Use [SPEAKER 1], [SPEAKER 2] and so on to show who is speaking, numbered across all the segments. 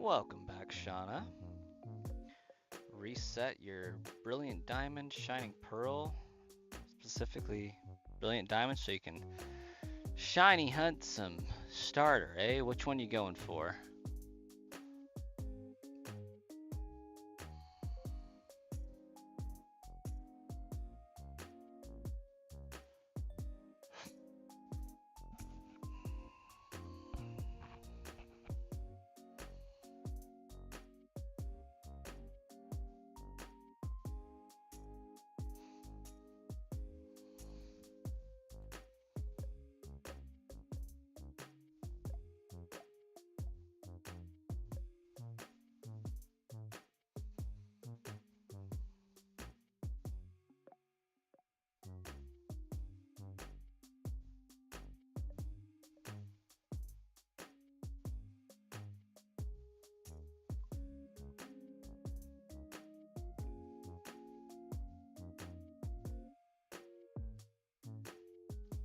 [SPEAKER 1] Welcome back, Shauna. Reset your brilliant diamond, shining pearl, specifically brilliant diamond, so you can shiny hunt some starter, eh? Which one you going for?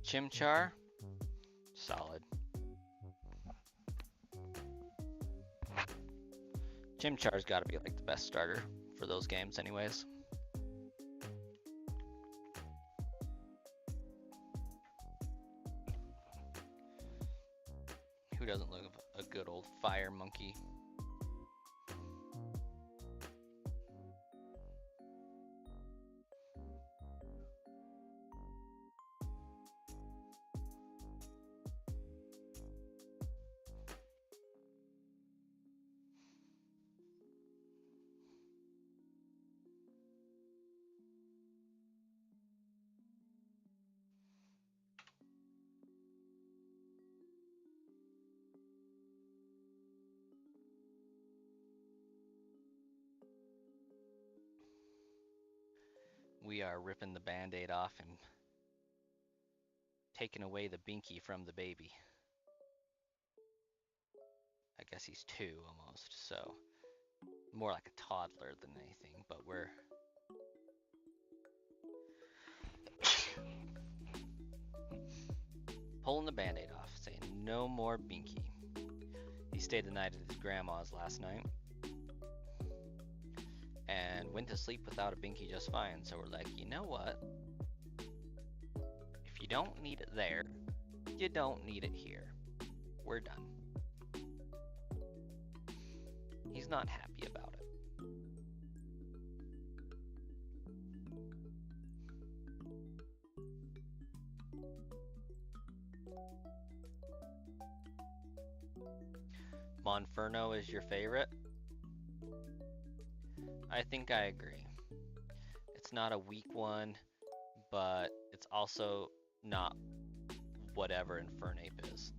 [SPEAKER 1] Chimchar? Solid. Chimchar's gotta be like the best starter for those games anyways. Who doesn't love a good old fire monkey? We are ripping the band-aid off and taking away the binky from the baby. I guess he's 2 almost, so more like a toddler than anything, but we're pulling the band-aid off, saying no more binky. He stayed the night at his grandma's last night and went to sleep without a binky just fine. So we're like, you know what? If you don't need it there, you don't need it here. We're done. He's not happy about it. Monferno is your favorite? I think I agree. It's not a weak one, but it's also not whatever Infernape is.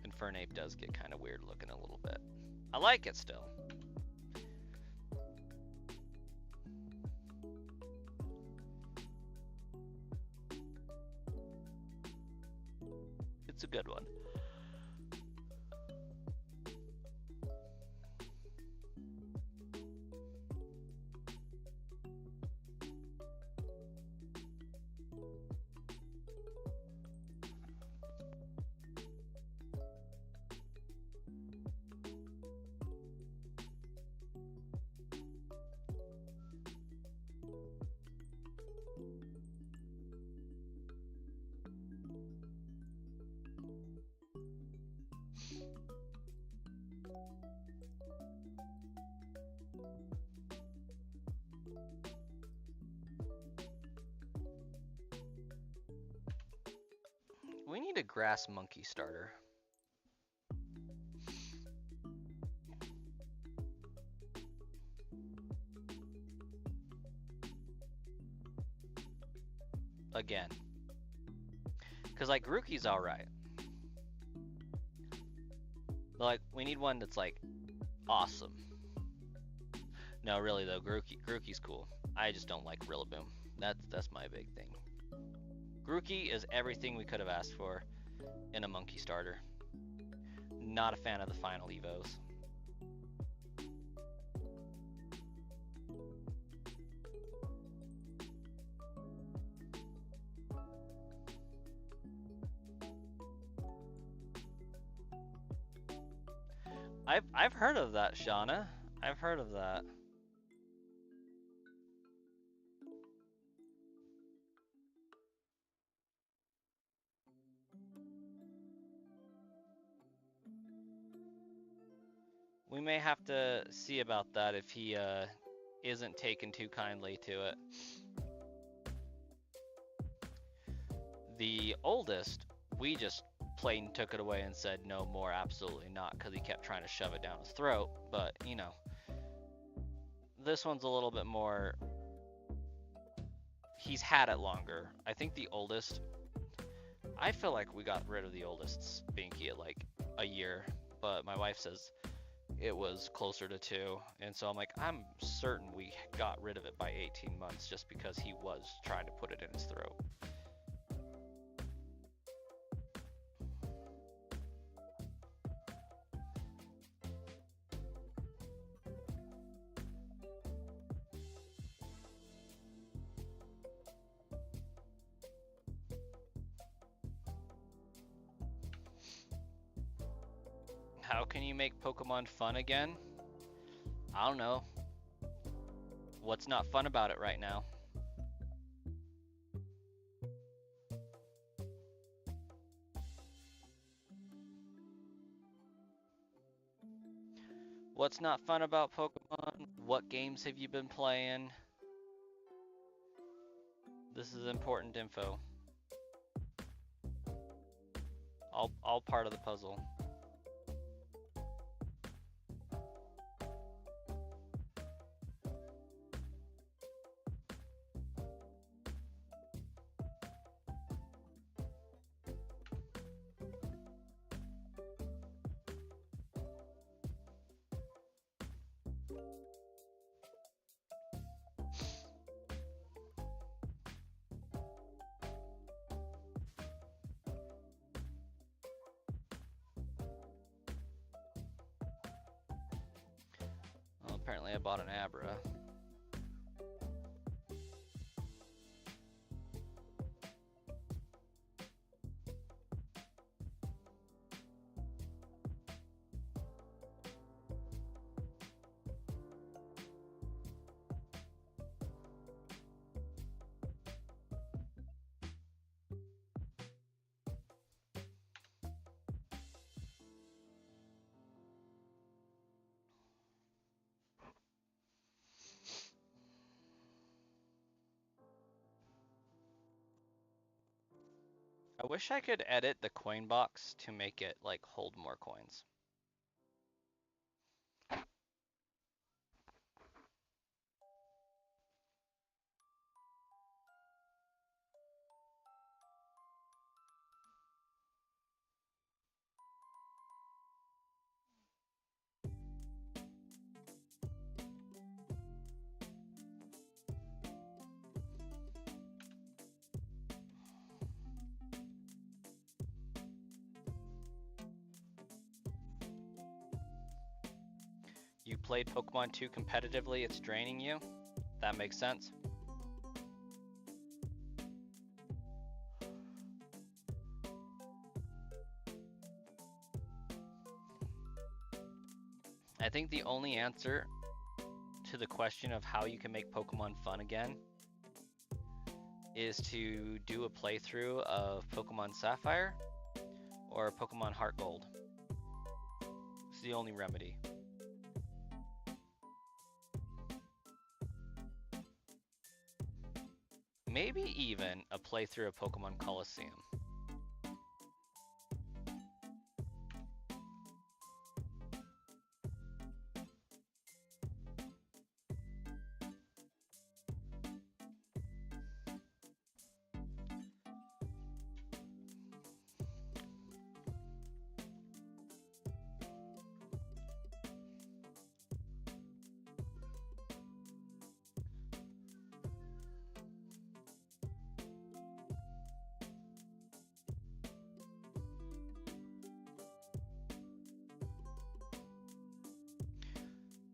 [SPEAKER 1] Infernape does get kind of weird looking a little bit. I like it still. It's a good one. We need a grass monkey starter. Again. Because, like, Grookey's alright. But, like, we need one that's, like, awesome. No, really, though, Grookey's cool. I just don't like Rillaboom. That's my big thing. Grookey is everything we could have asked for in a monkey starter. Not a fan of the final Evos. I've heard of that, Shauna. I've heard of that. We may have to see about that if he isn't taken too kindly to it. The oldest, we just plain took it away and said no more, absolutely not, because he kept trying to shove it down his throat. But you know, this one's a little bit more. He's had it longer. I think the oldest. I feel like we got rid of the oldest Binky at like a year, but my wife says it was closer to 2, and so I'm like, I'm certain we got rid of it by 18 months just because he was trying to put it in his throat. How can you make Pokemon fun again? I don't know. What's not fun about it right now? What's not fun about Pokemon? What games have you been playing? This is important info. All part of the puzzle. Well, apparently I bought an Abra. I wish I could edit the coin box to make it like hold more coins. You played Pokemon 2 competitively, it's draining you? That makes sense. I think the only answer to the question of how you can make Pokemon fun again is to do a playthrough of Pokemon Sapphire or Pokemon Heart Gold. It's the only remedy. Maybe even a playthrough of Pokemon Coliseum.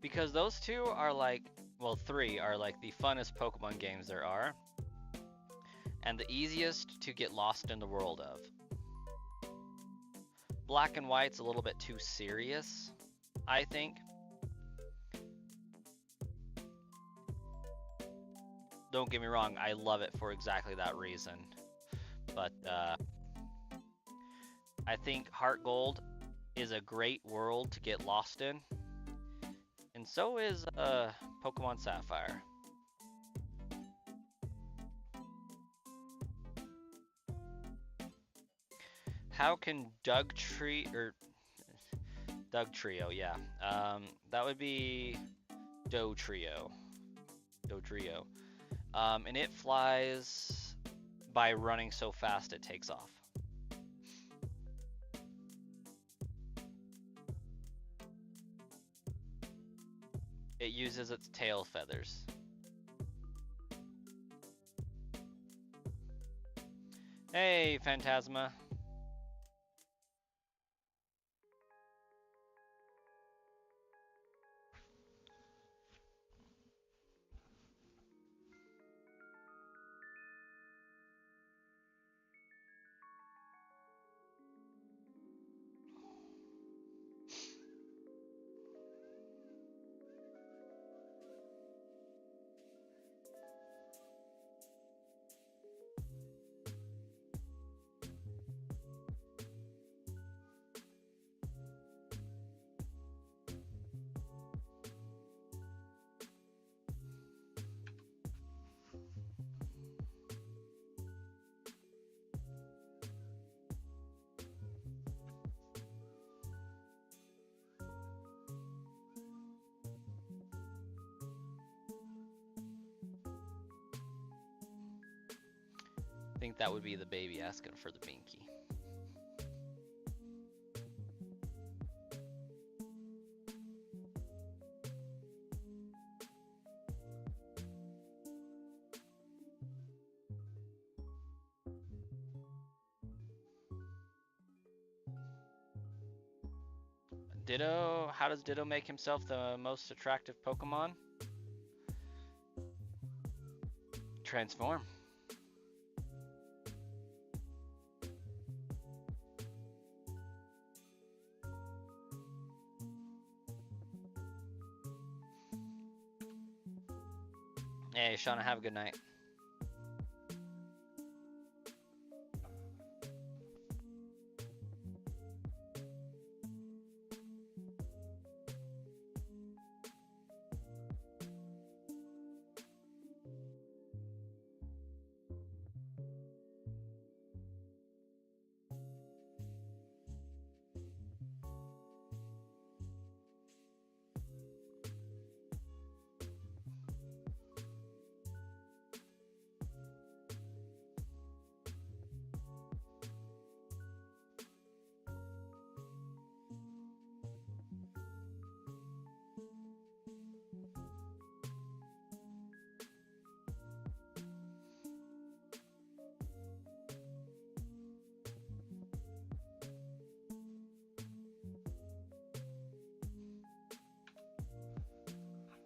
[SPEAKER 1] Because those two are like, well, 3 are like the funnest Pokemon games there are, and the easiest to get lost in the world of. Black and White's a little bit too serious. I think. Don't get me wrong, I love it for exactly that reason. But I think Heart Gold is a great world to get lost in. And so is Pokemon Sapphire. How can Doug Trio, yeah. That would be Dodrio. And it flies by running so fast it takes off. It uses its tail feathers. Hey, Phantasma. I think that would be the baby asking for the binky. Ditto, how does Ditto make himself the most attractive Pokemon? Transform. Hey, Shauna, have a good night.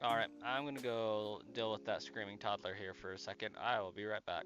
[SPEAKER 1] Alright, I'm gonna go deal with that screaming toddler here for a second. I will be right back.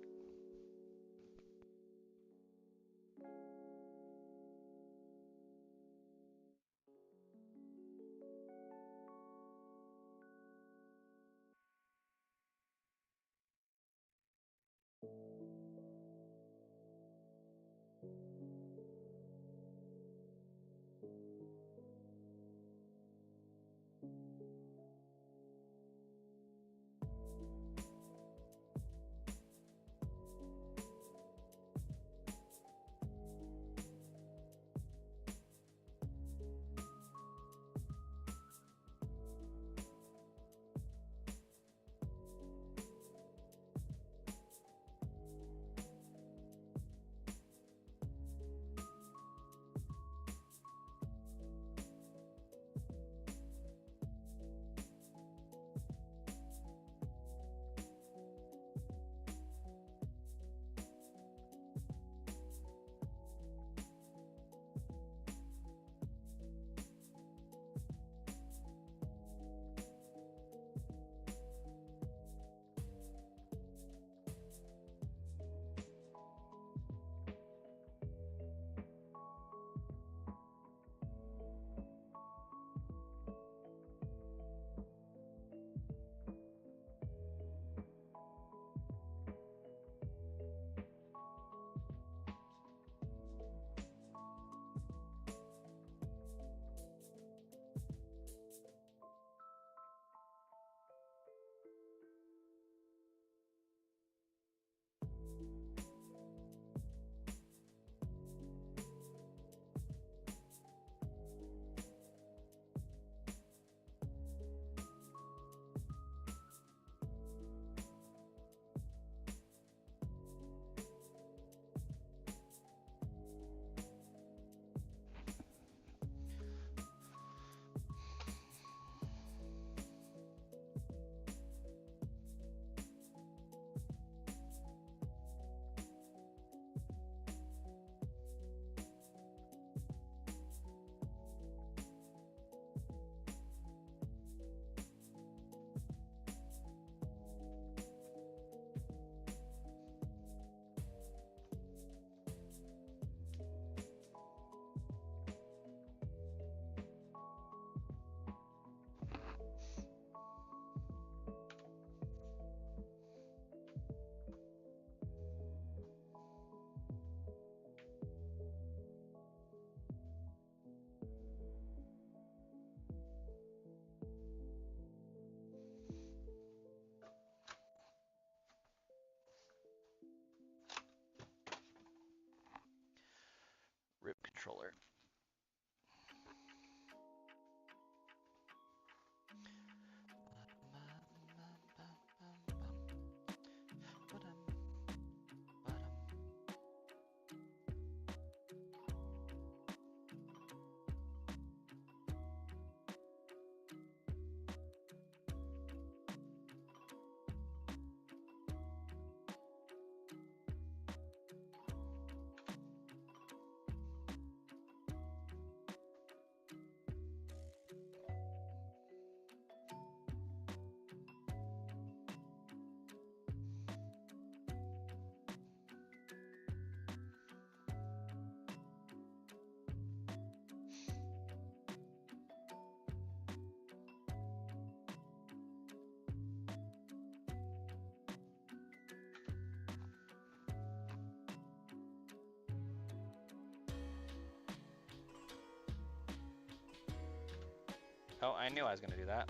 [SPEAKER 1] Oh, I knew I was gonna do that.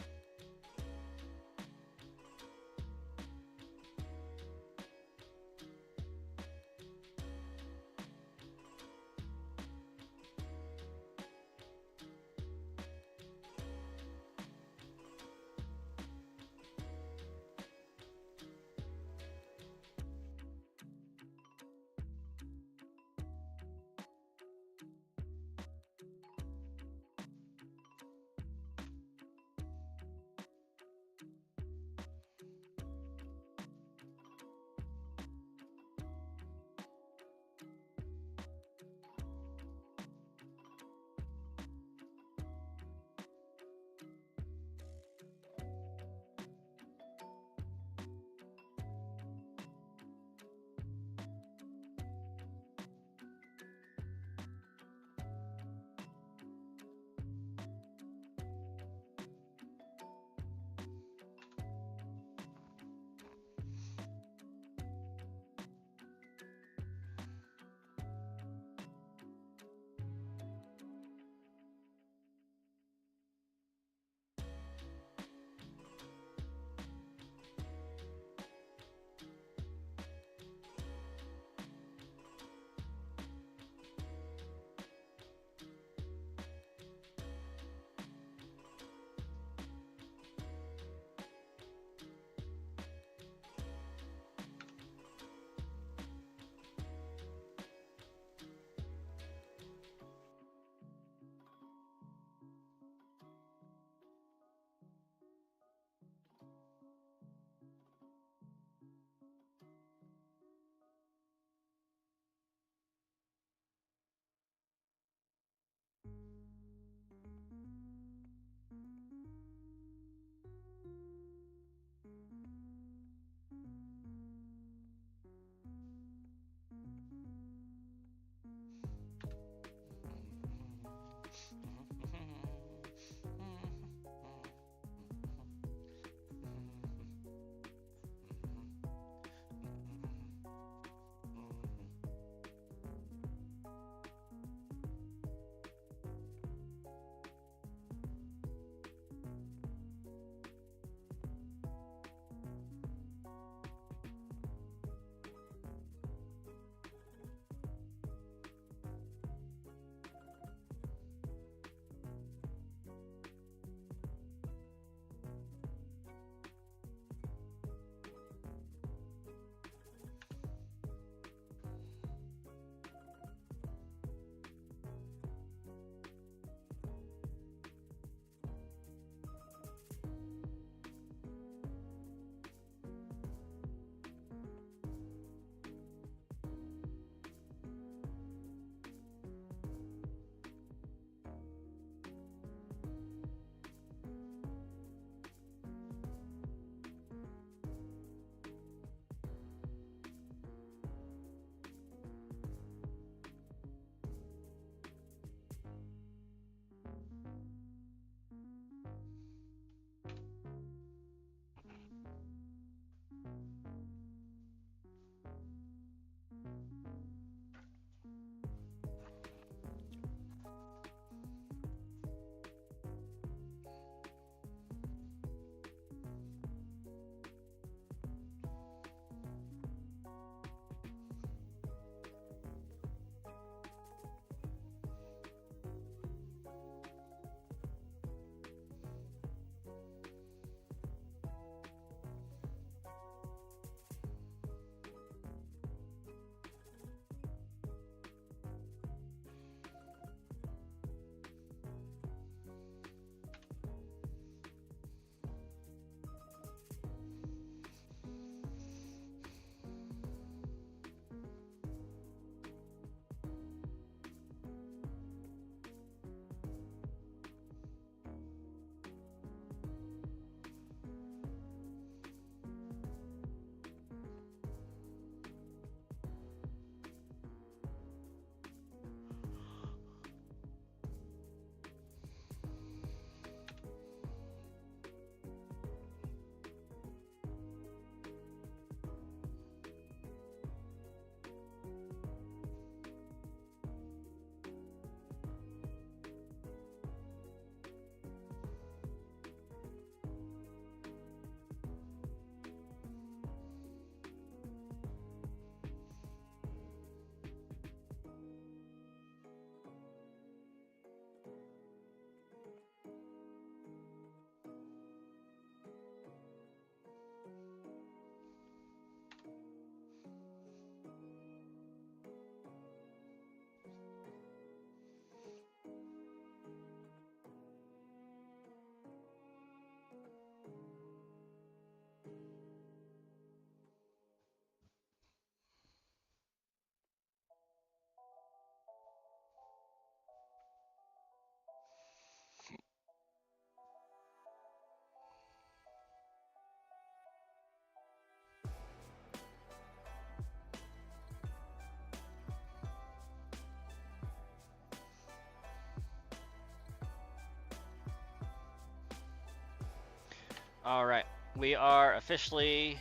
[SPEAKER 1] Alright, we are officially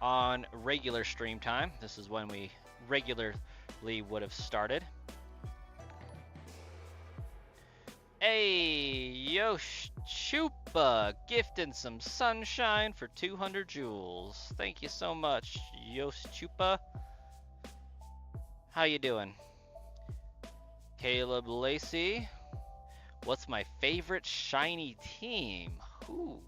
[SPEAKER 1] on regular stream time. This is when we regularly would have started. Hey, yo, Chupa, gifting some sunshine for 200 jewels. Thank you so much, Yos Chupa. How you doing? Caleb Lacey, what's my favorite shiny team? Ooh.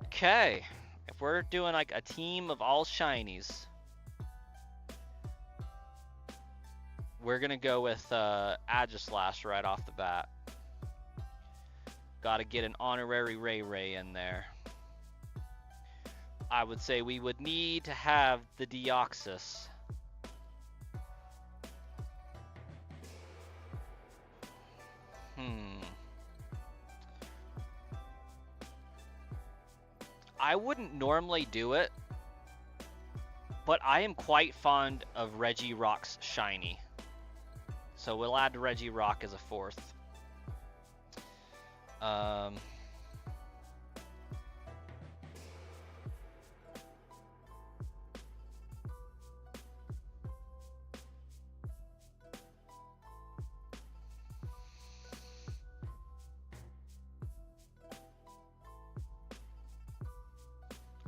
[SPEAKER 1] Okay, if we're doing like a team of all shinies, we're gonna go with Agislash right off the bat. Gotta get an honorary Ray in there. I would say we would need to have the Deoxys. I wouldn't normally do it, but I am quite fond of Regirock's shiny. So we'll add Regirock as a fourth.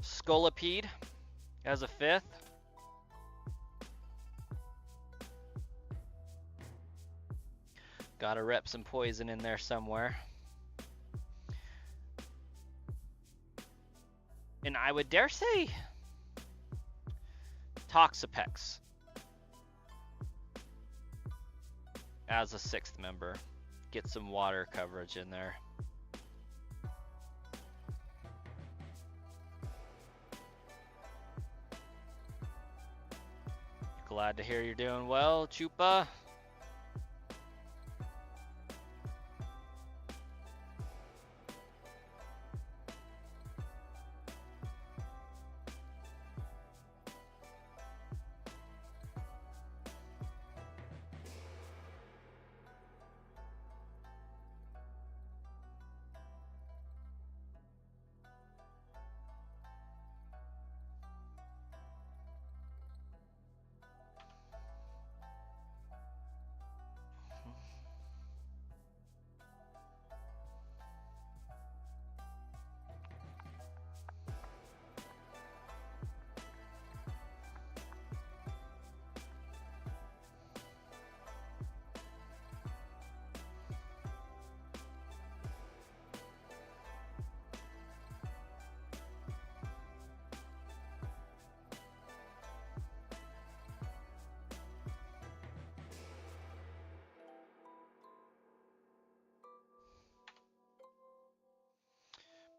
[SPEAKER 1] Scolipede as a fifth. Gotta rep some poison in there somewhere. And I would dare say Toxapex as a sixth member. Get some water coverage in there. Glad to hear you're doing well, Chupa.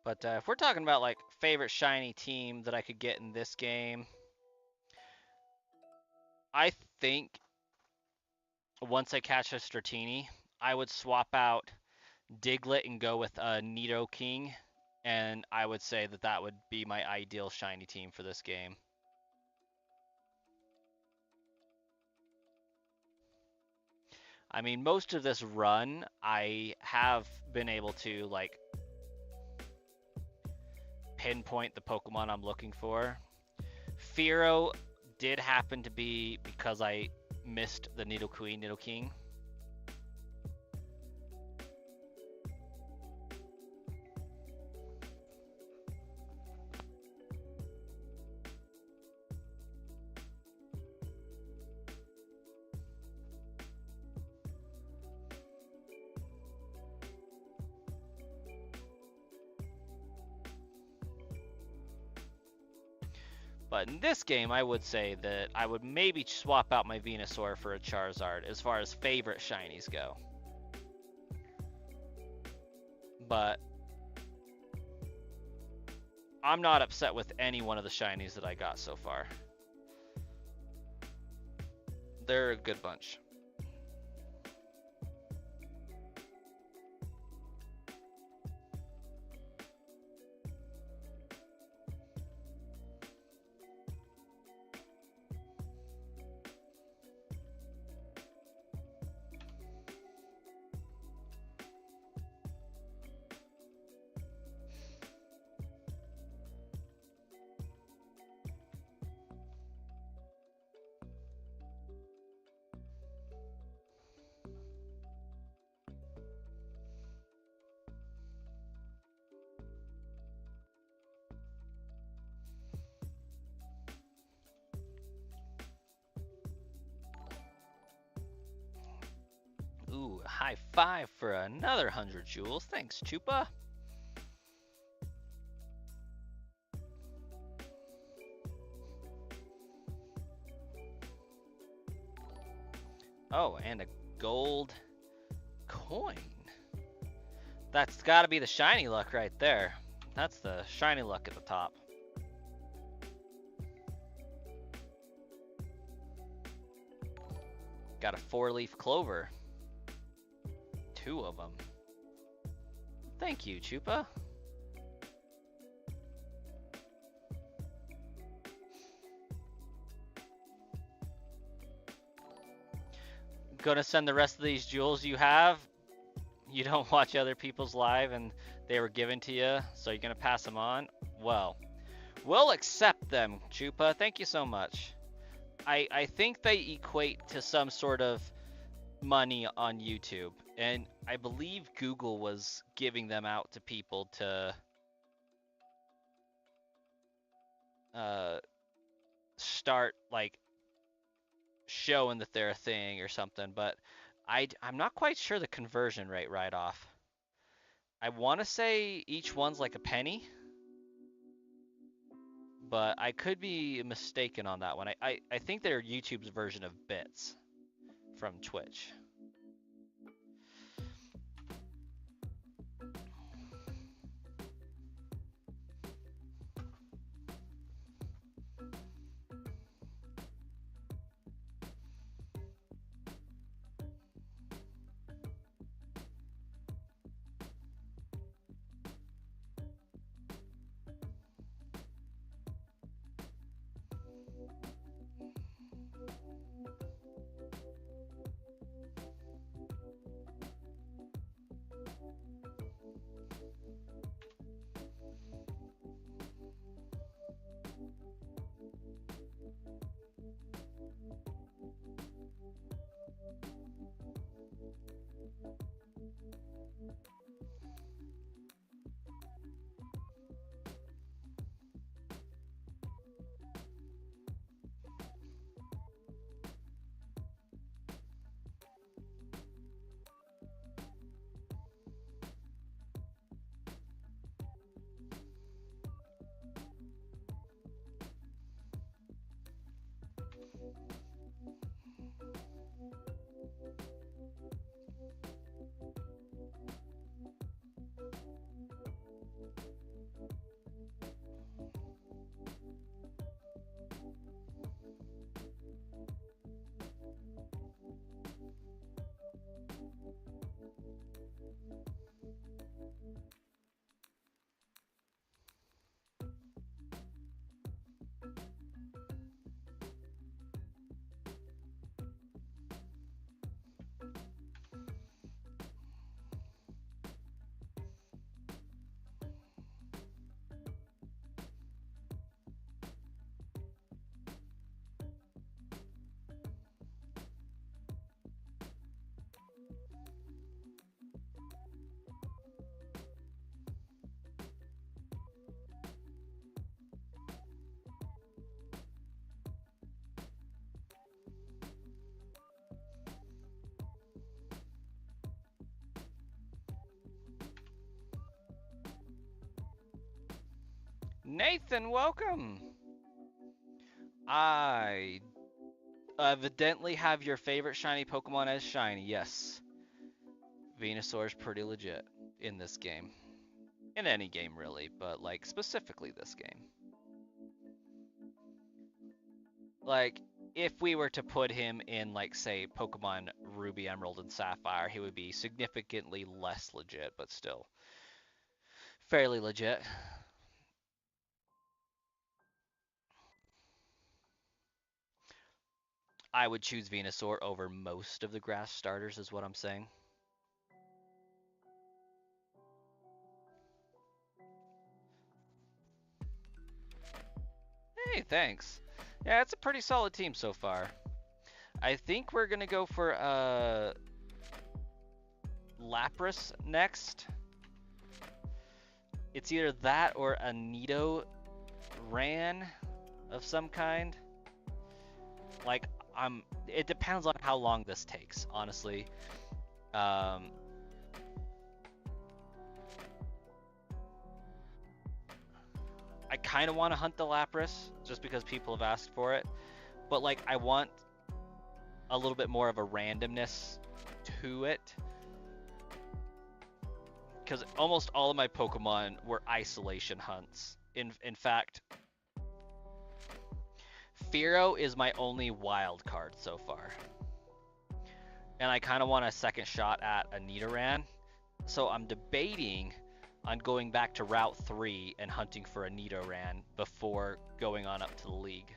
[SPEAKER 1] But if we're talking about like favorite shiny team that I could get in this game, I think once I catch a Stratini, I would swap out Diglett and go with Nidoking, and I would say that that would be my ideal shiny team for this game. I mean, most of this run, I have been able to like pinpoint the Pokemon I'm looking for. Fearow did happen to be because I missed the Nidoking. But in this game, I would say that I would maybe swap out my Venusaur for a Charizard as far as favorite shinies go. But I'm not upset with any one of the shinies that I got so far. They're a good bunch. high five for another 100 jewels. Thanks, Chupa. Oh, and a gold coin. That's got to be the shiny luck right there. That's the shiny luck at the top. Got a 4-leaf clover. 2 of them. Thank you, Chupa. Gonna send the rest of these jewels you have. You don't watch other people's live and they were given to you, so you're gonna pass them on? Well, we'll accept them, Chupa. Thank you so much. I think they equate to some sort of money on YouTube, and I believe Google was giving them out to people to start like showing that they're a thing or something, but I'm not quite sure the conversion rate right off. I want to say each one's like a penny, but I could be mistaken on that one. I think they're YouTube's version of bits from Twitch. Nathan, welcome. I evidently have your favorite shiny Pokemon as shiny. Yes. Venusaur's pretty legit in this game. In any game, really, but like specifically this game. Like, if we were to put him in, like, say, Pokemon Ruby, Emerald, and Sapphire, he would be significantly less legit, but still fairly legit. I would choose Venusaur over most of the grass starters, is what I'm saying. Hey, thanks. Yeah, it's a pretty solid team so far. I think we're gonna go for Lapras next. It's either that or a Nido Ran of some kind. Like, it depends on how long this takes, honestly. Um, I kind of want to hunt the Lapras just because people have asked for it, but like I want a little bit more of a randomness to it because almost all of my Pokemon were isolation hunts. In fact, Fearow is my only wild card so far. And I kind of want a second shot at a Nidoran. So I'm debating on going back to Route 3 and hunting for a Nidoran before going on up to the league.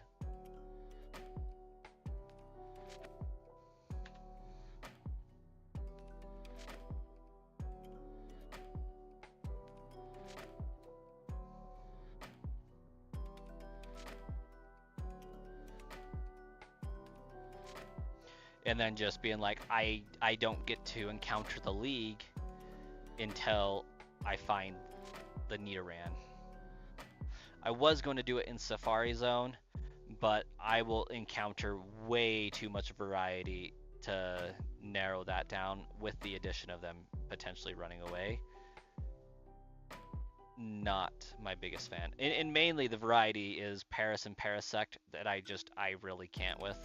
[SPEAKER 1] And then just being like, I don't get to encounter the league until I find the Nidoran. I was going to do it in Safari Zone, but I will encounter way too much variety to narrow that down with the addition of them potentially running away. Not my biggest fan. And mainly the variety is Paris and Parasect that I really can't with.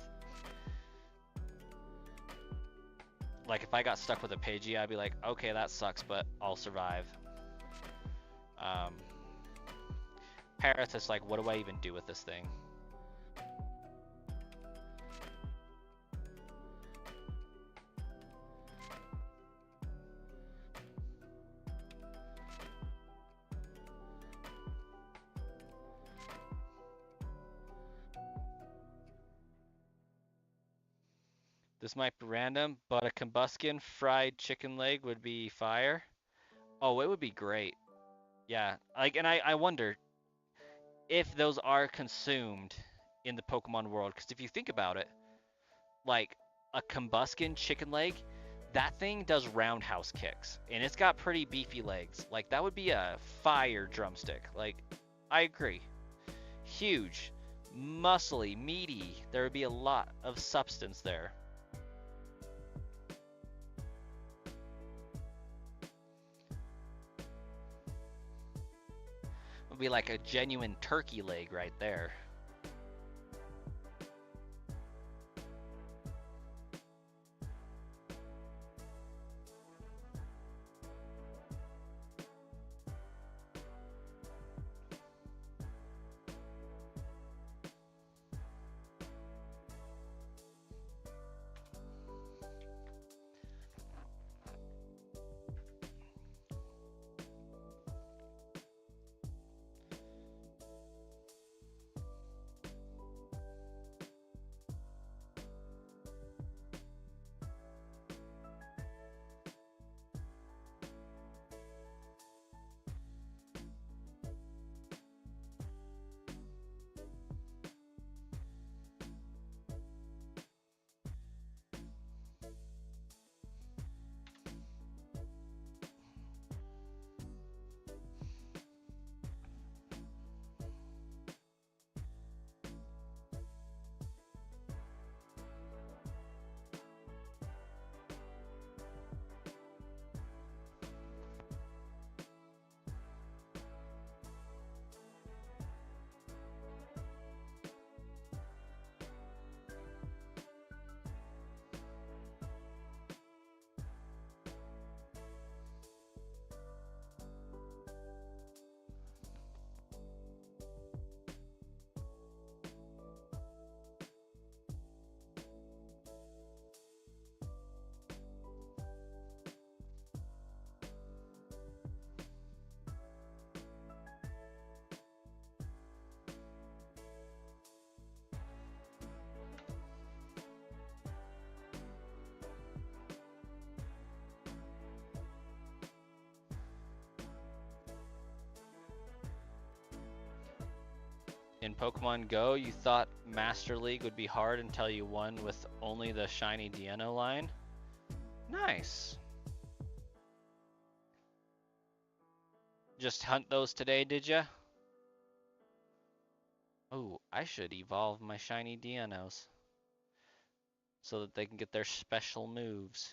[SPEAKER 1] Like if I got stuck with a Pidgey, I'd be like, okay, that sucks, but I'll survive. Paris is like, what do I even do with this thing? This might be random, but a combustion fried chicken leg would be fire. Oh, it would be great. Yeah, like, and I wonder if those are consumed in the Pokemon world, because if you think about it, like a combustion chicken leg, that thing does roundhouse kicks, and it's got pretty beefy legs. Like that would be a fire drumstick. Like, I agree. Huge, muscly, meaty. There would be a lot of substance there. It would be like a genuine turkey leg right there. In Pokemon Go, you thought Master League would be hard until you won with only the shiny Deino line? Nice. Just hunt those today, did ya? Oh, I should evolve my shiny Deionos so that they can get their special moves.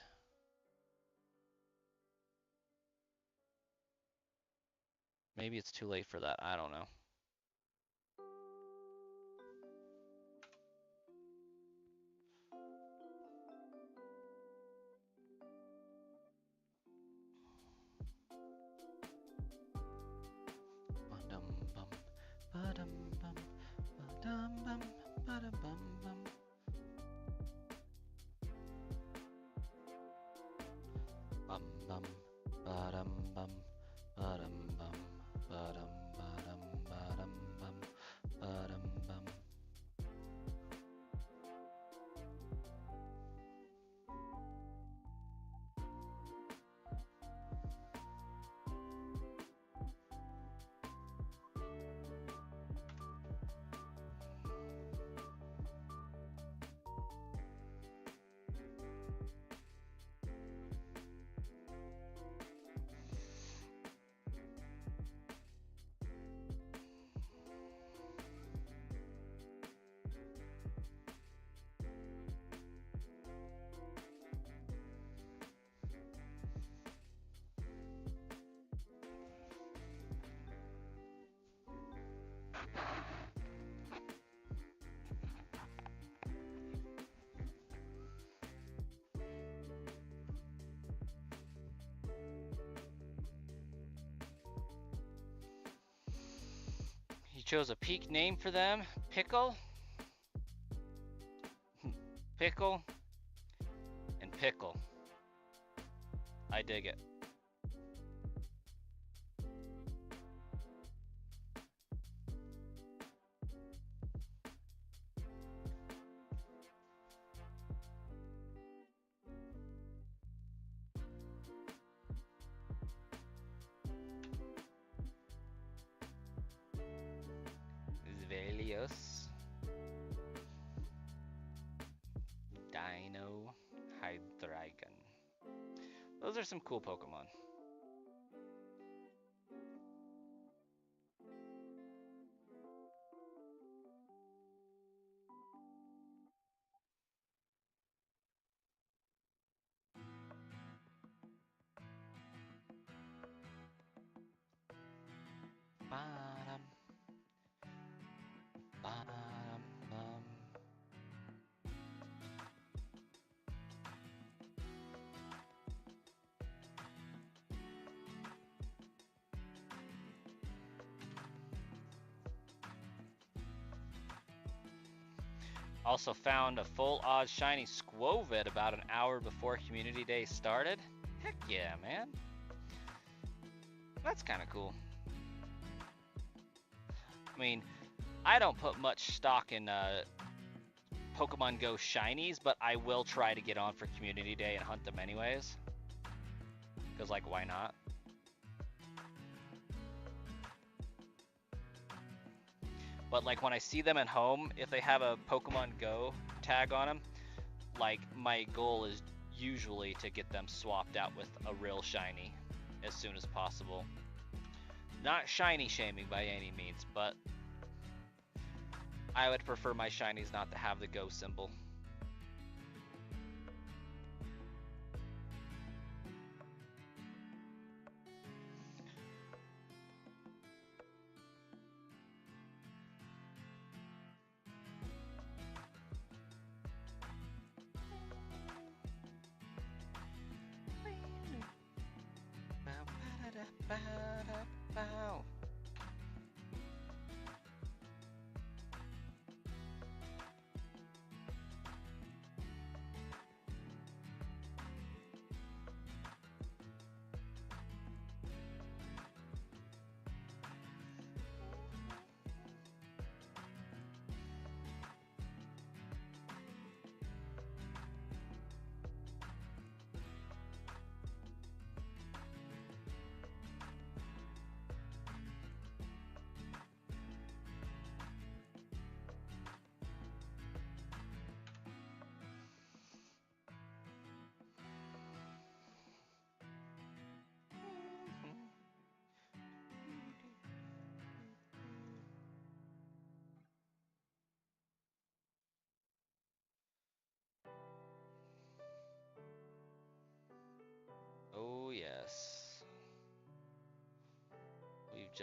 [SPEAKER 1] Maybe it's too late for that. I don't know. Ba-dum-bum, ba-dum-bum, ba-dum-bum, ba-dum-bum-bum. Bum-bum, ba-dum-bum, ba-dum-bum, ba-dum, ba-dum, ba-dum-bum, ba-dum-bum. You chose a peak name for them? Pickle? Pickle and pickle. I dig it. Zvelios. Dino Hydreigon. Those are some cool Pokemon. Ba-dum, ba-dum, bum. Also found a full Oz shiny Squovid about an hour before Community Day started. Heck yeah, man. That's kind of cool. I mean, I don't put much stock in Pokemon Go shinies, but I will try to get on for Community Day and hunt them anyways. Because, like, why not? But, like, when I see them at home, if they have a Pokemon Go tag on them, like, my goal is usually to get them swapped out with a real shiny as soon as possible. Not shiny shaming by any means, but I would prefer my shinies not to have the Go symbol.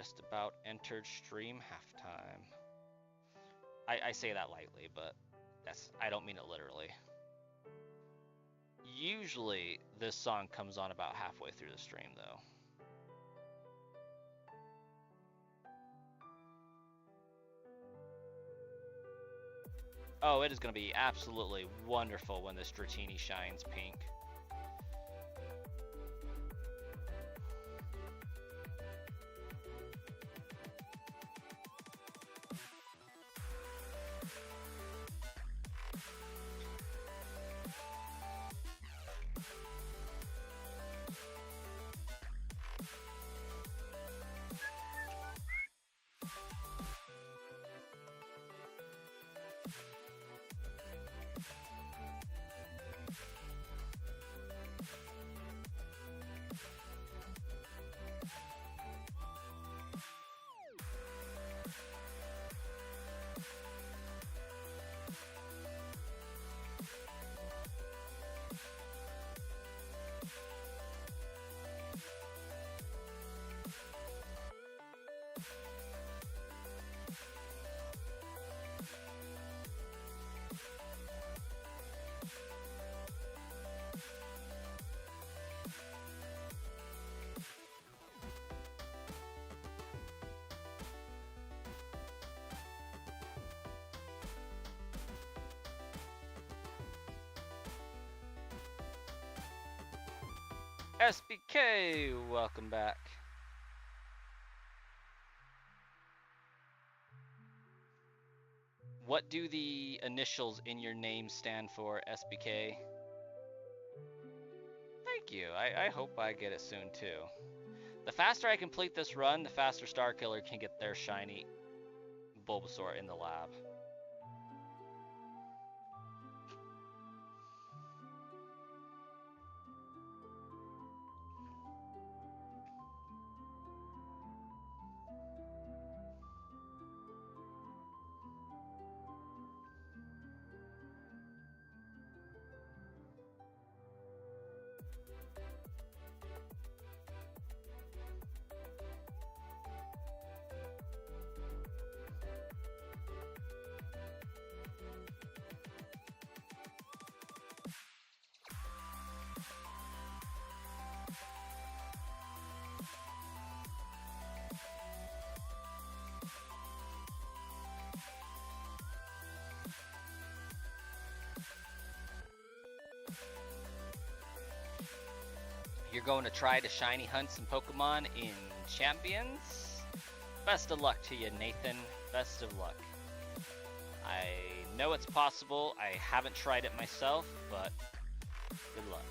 [SPEAKER 1] just about entered stream halftime. I say that lightly, but I don't mean it literally. Usually, this song comes on about halfway through the stream, though. Oh, it is going to be absolutely wonderful when this Dratini shines pink. SBK, welcome back. What do the initials in your name stand for, SBK? Thank you. I hope I get it soon too. The faster I complete this run, the faster Starkiller can get their shiny Bulbasaur in the lab. You're going to try to shiny hunt some Pokemon in Champions? Best of luck to you, Nathan. Best of luck. I know it's possible. I haven't tried it myself, but good luck.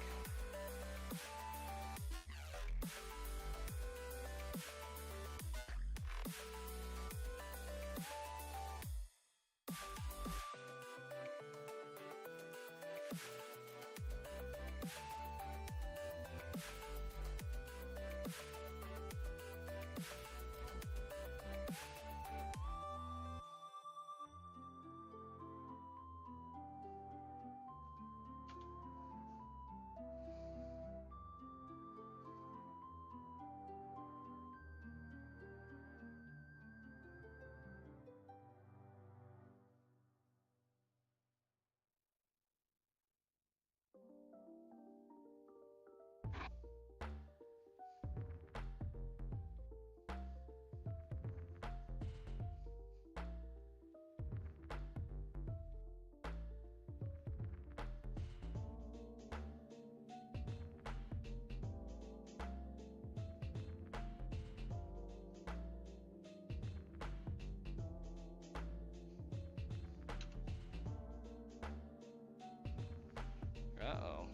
[SPEAKER 1] Uh-oh.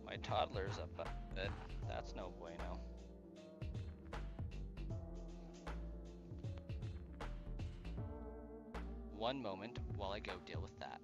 [SPEAKER 1] My toddler's up at bed. That's no bueno. One moment while I go deal with that.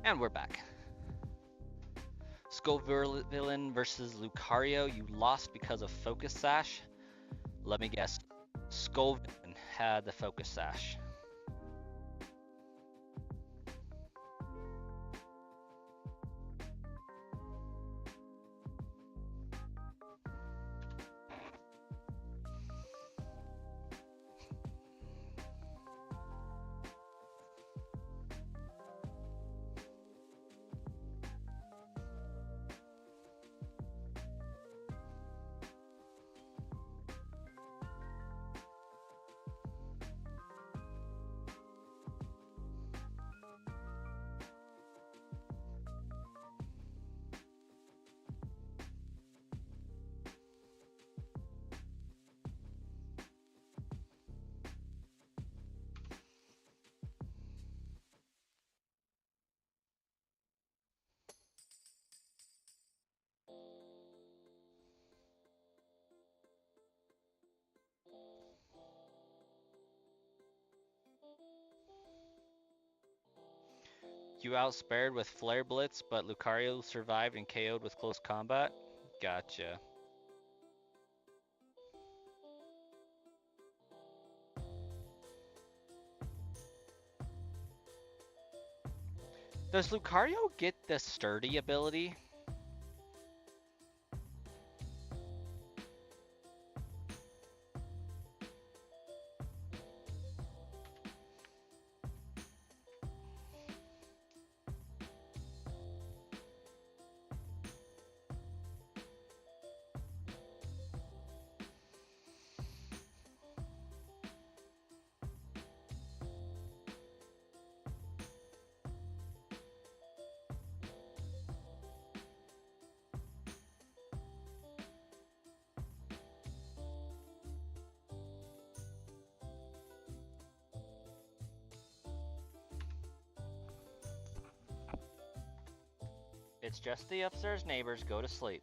[SPEAKER 1] And we're back. Villain versus Lucario. You lost because of Focus Sash. Let me guess. Villain had the Focus Sash. You outspared with Flare Blitz, but Lucario survived and KO'd with close combat? Gotcha. Does Lucario get the Sturdy ability? It's just the upstairs neighbors. Go to sleep.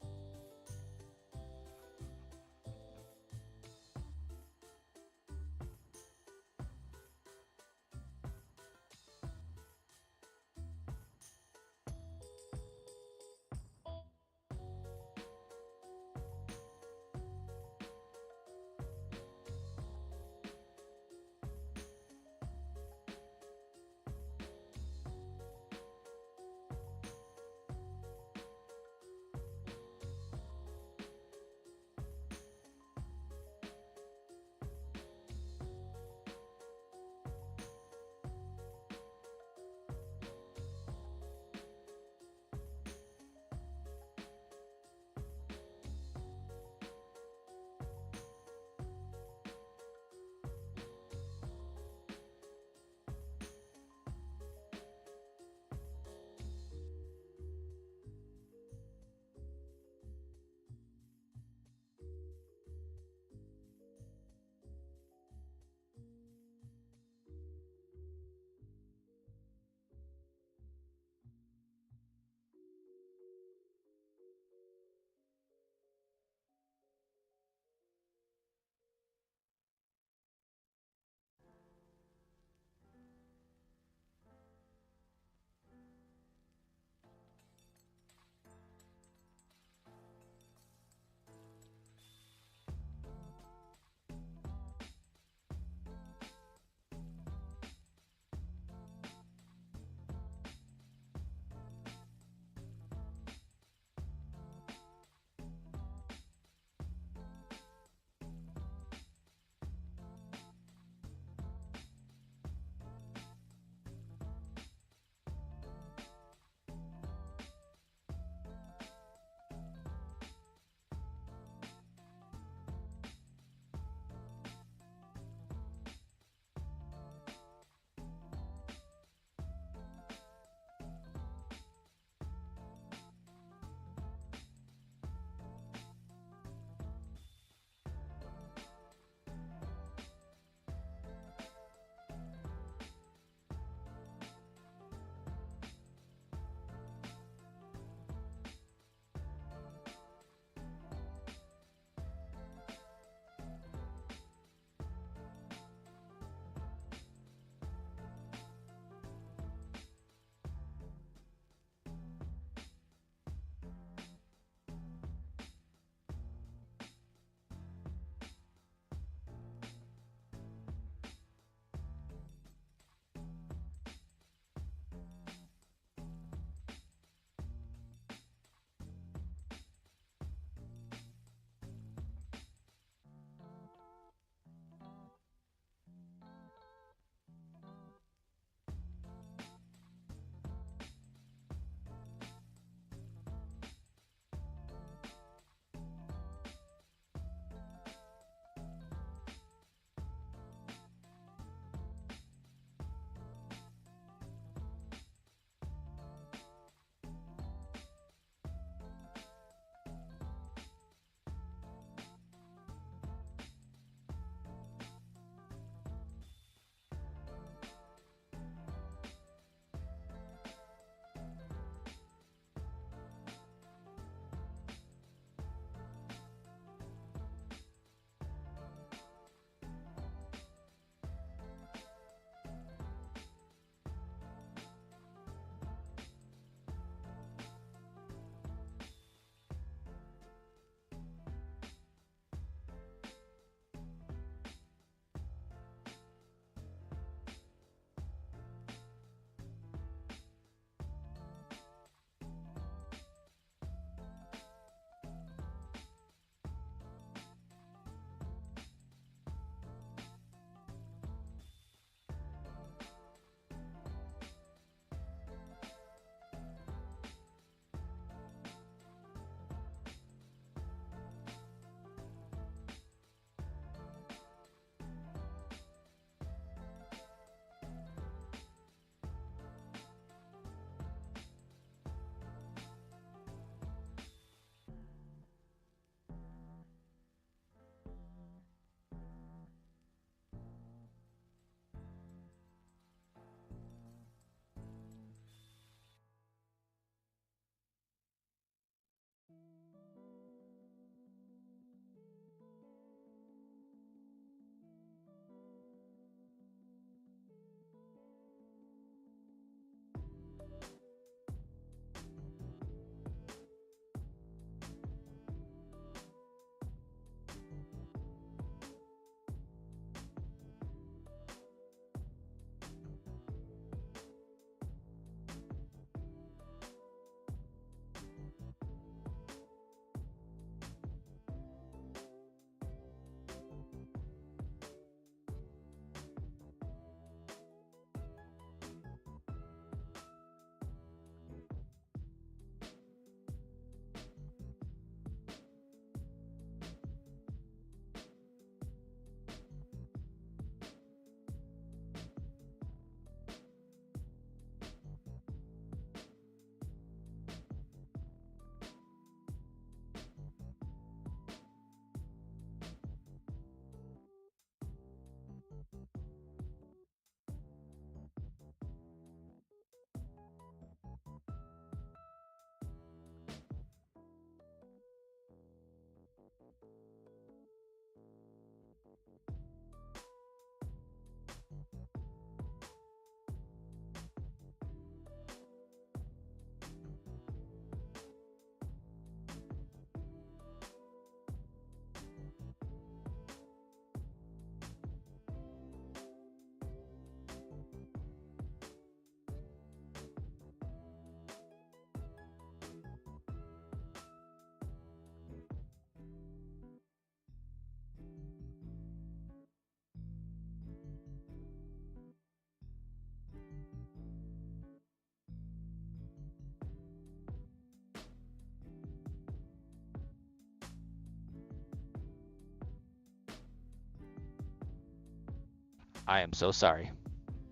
[SPEAKER 1] I am so sorry.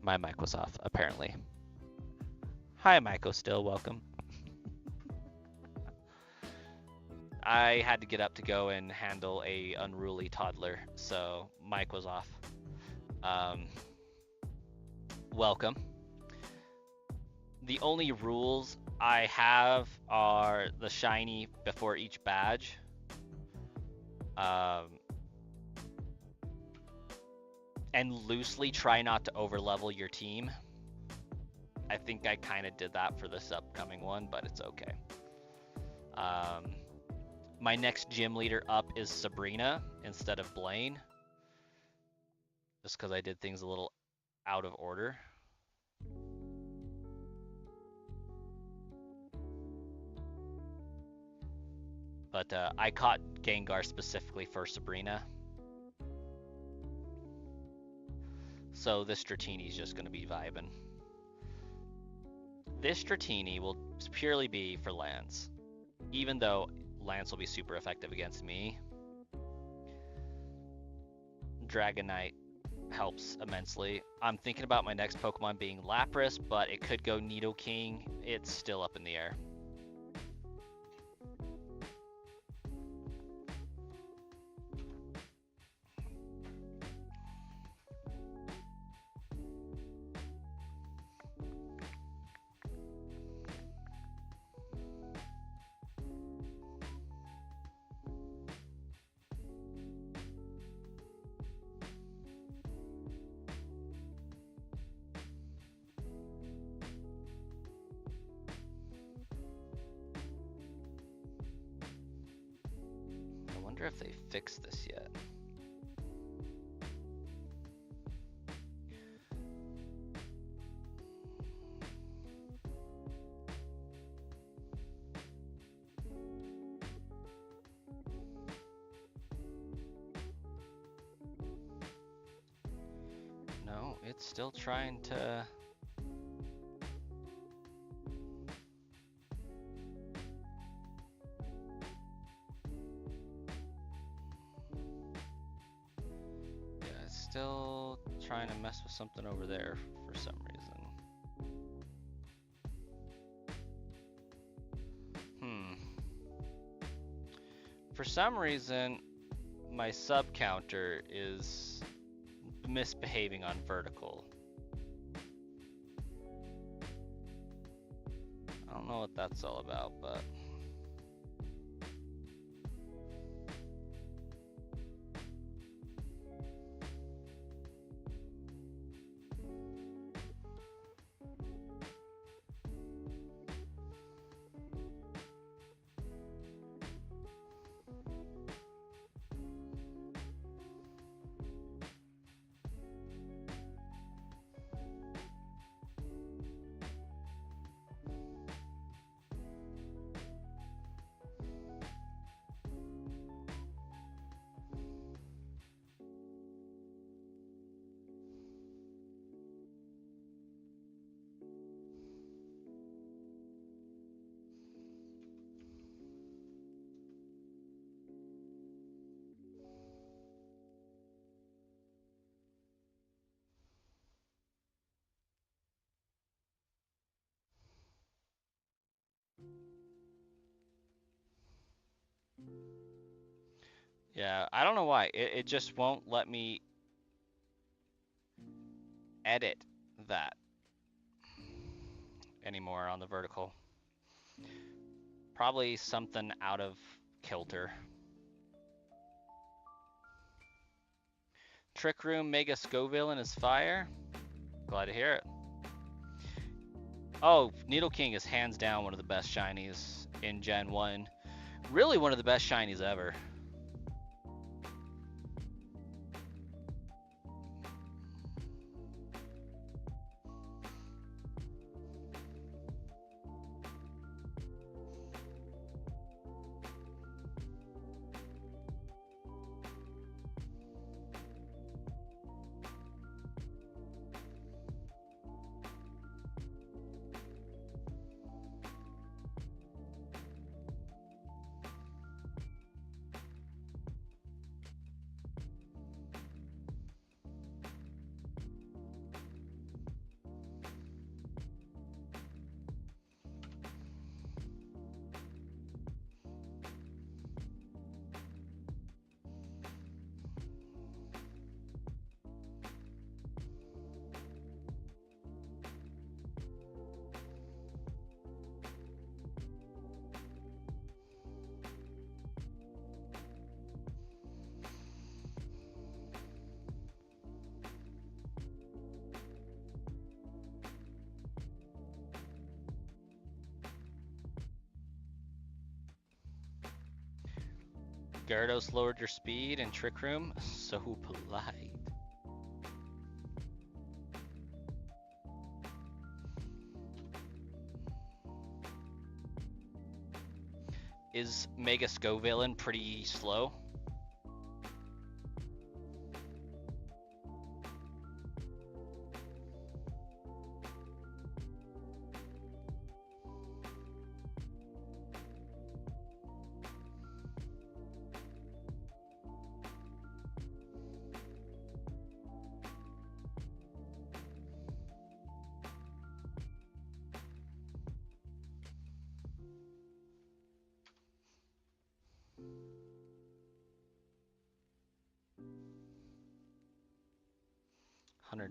[SPEAKER 1] My mic was off, apparently. Hi, Maiko, still welcome. I had to get up to go and handle a unruly toddler, so mic was off. Welcome. The only rules I have are the shiny before each badge. And loosely try not to overlevel your team. I think I kind of did that for this upcoming one, but it's okay. My next gym leader up is Sabrina instead of Blaine. Just because I did things a little out of order. But I caught Gengar specifically for Sabrina. So this Dratini's just going to be vibing. This Dratini will purely be for Lance. Even though Lance will be super effective against me. Dragonite helps immensely. I'm thinking about my next Pokemon being Lapras, but it could go Nidoking. It's still up in the air. I wonder if they fixed this yet. No, it's still trying to... Yeah, it's still trying to mess with something over there for some reason. For some reason, my sub counter is misbehaving on vertical. I don't know what that's all about, but... Yeah, I don't know why. It just won't let me edit that anymore on the vertical. Probably something out of kilter. Trick Room Mega Scoville is fire. Glad to hear it. Oh, Nidoking is hands down one of the best shinies in Gen 1. Really one of the best shinies ever. Gyarados lowered your speed in Trick Room. So polite. Is Mega Scovillain pretty slow?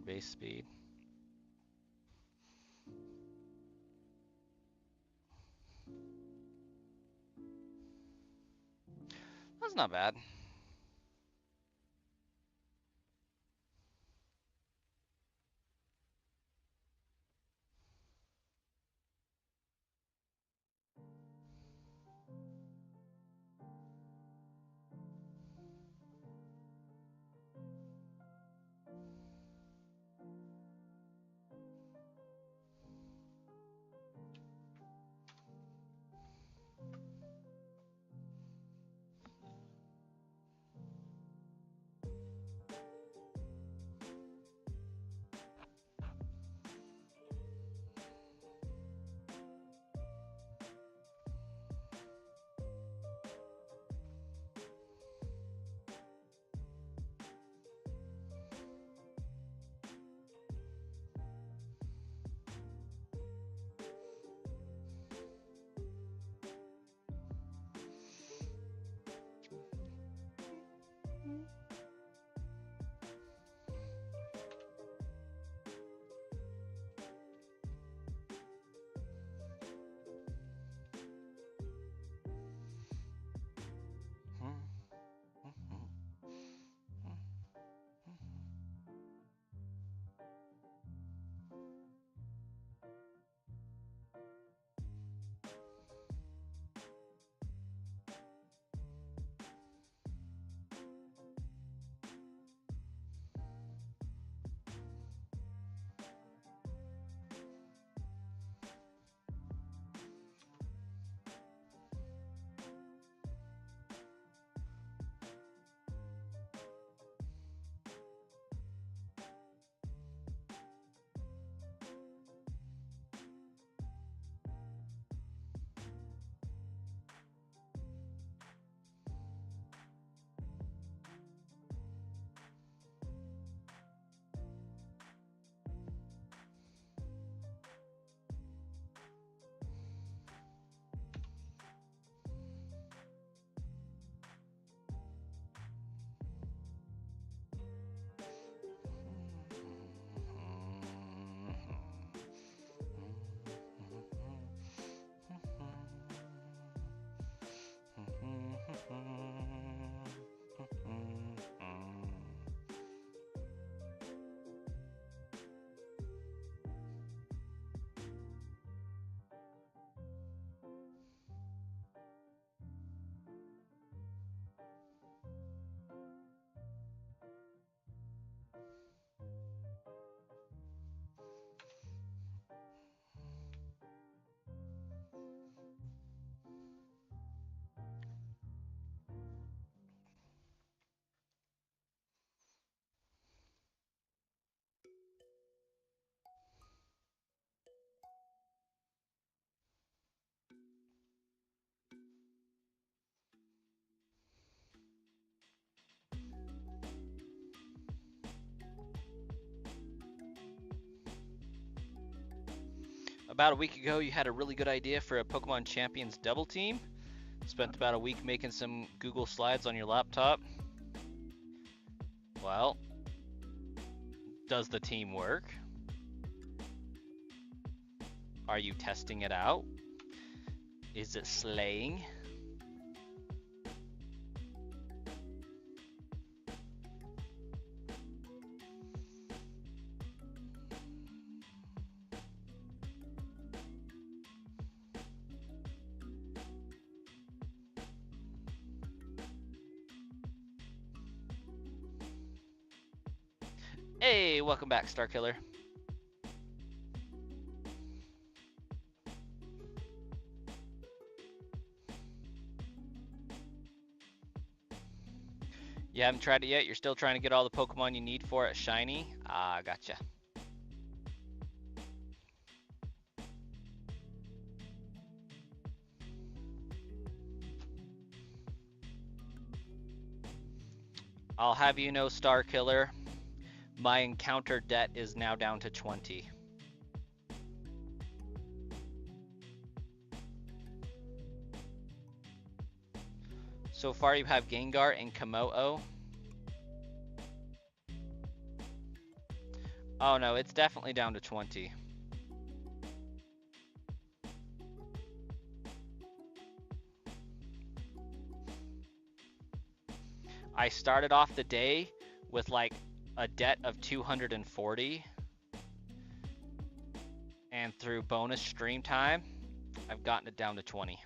[SPEAKER 1] Base speed. That's not bad. About a week ago, you had a really good idea for a Pokemon Champions double team. Spent about a week making some Google Slides on your laptop. Well, does the team work? Are you testing it out? Is it slaying? Hey, welcome back, Star Killer. You haven't tried it yet? You're still trying to get all the Pokemon you need for it shiny? Ah, gotcha. I'll have you know, Star Killer, my encounter debt is now down to 20. So far you have Gengar and Komodo. Oh no, it's definitely down to 20. I started off the day with like a debt of 240. And through bonus stream time, I've gotten it down to 20.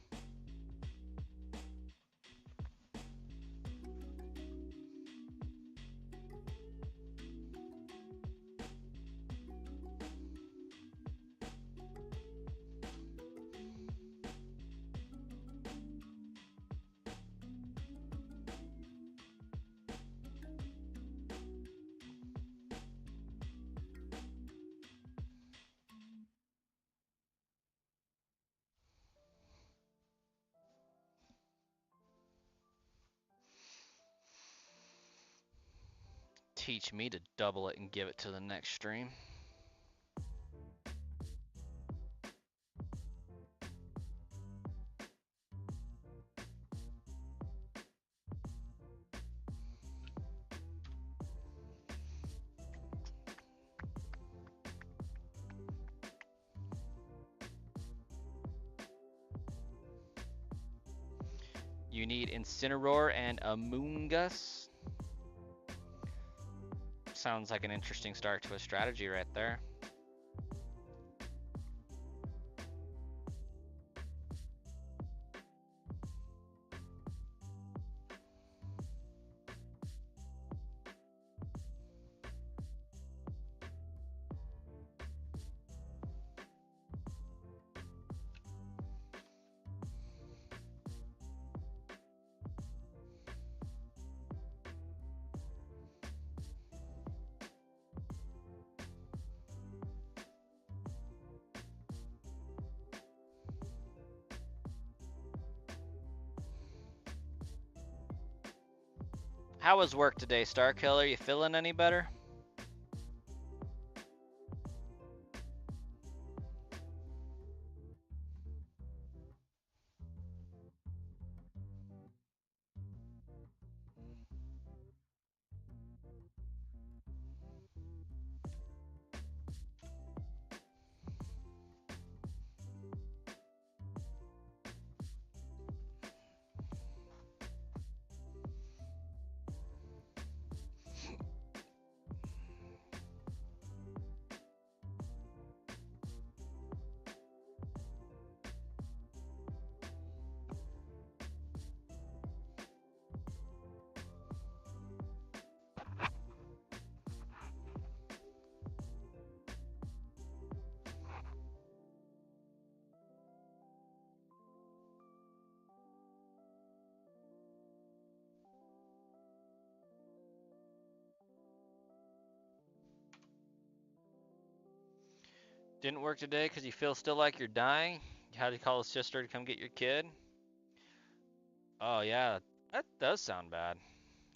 [SPEAKER 1] Teach me to double it and give it to the next stream. You need Incineroar and Amoonguss. Sounds like an interesting start to a strategy right there. How was work today, Star Killer? You feeling any better? Didn't work today because you feel still like you're dying? You had to call a sister to come get your kid? Oh yeah, that does sound bad.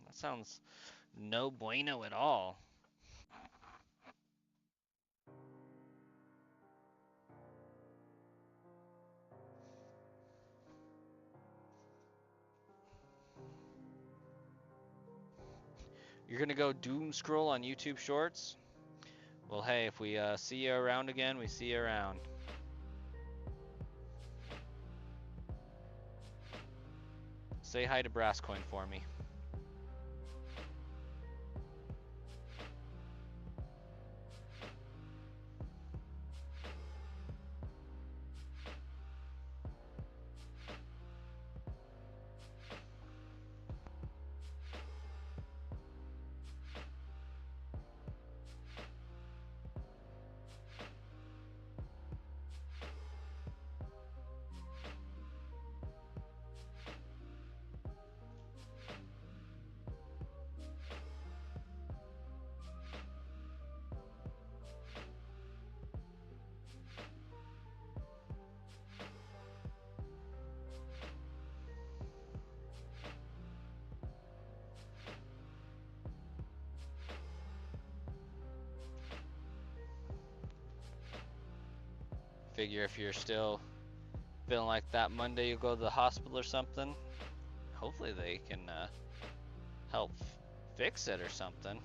[SPEAKER 1] That sounds no bueno at all. You're gonna go doom scroll on YouTube Shorts? Well, hey, if we see you around again, we see you around. Say hi to Brasscoin for me. Figure if you're still feeling like that Monday you'll go to the hospital or something. Hopefully they can help fix it or something.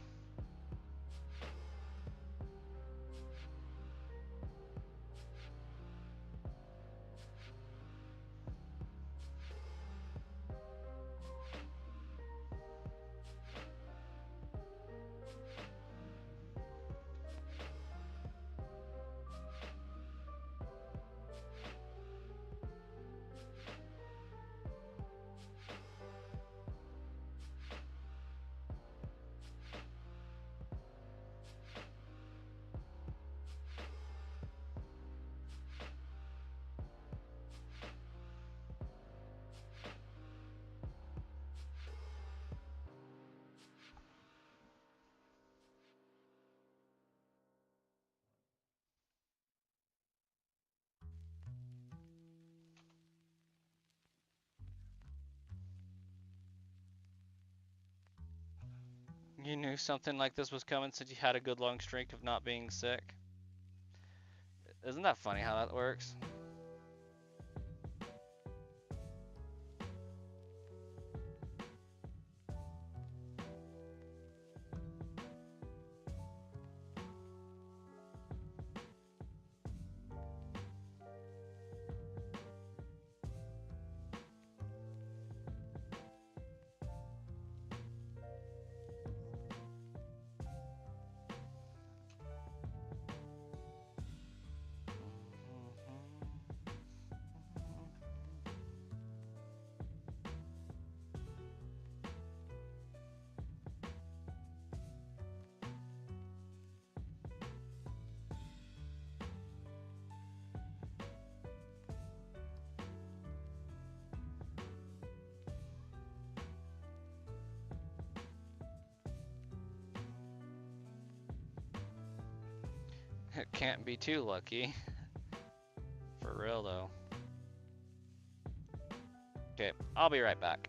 [SPEAKER 1] You knew something like this was coming since you had a good long streak of not being sick. Isn't that funny how that works? It can't be too lucky. For real though. Okay, I'll be right back.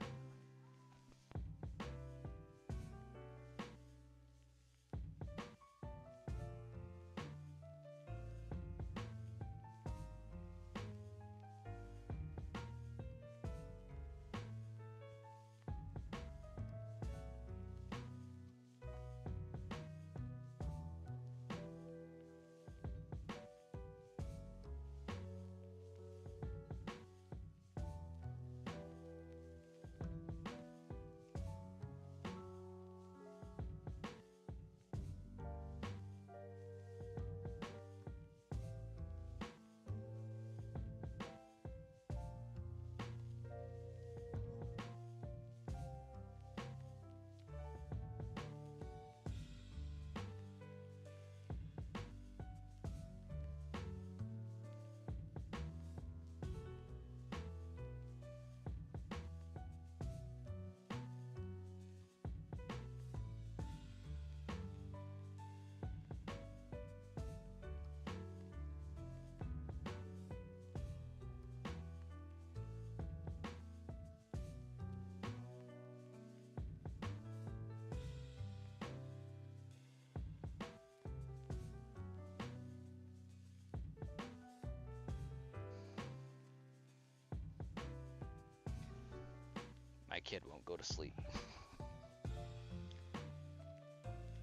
[SPEAKER 1] My kid won't go to sleep.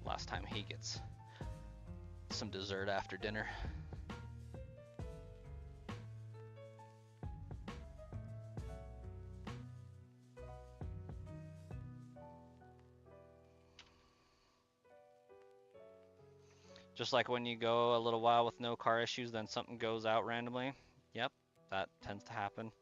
[SPEAKER 1] Last time he gets some dessert after dinner. Just like when you go a little while with no car issues, then something goes out randomly. Yep, that tends to happen.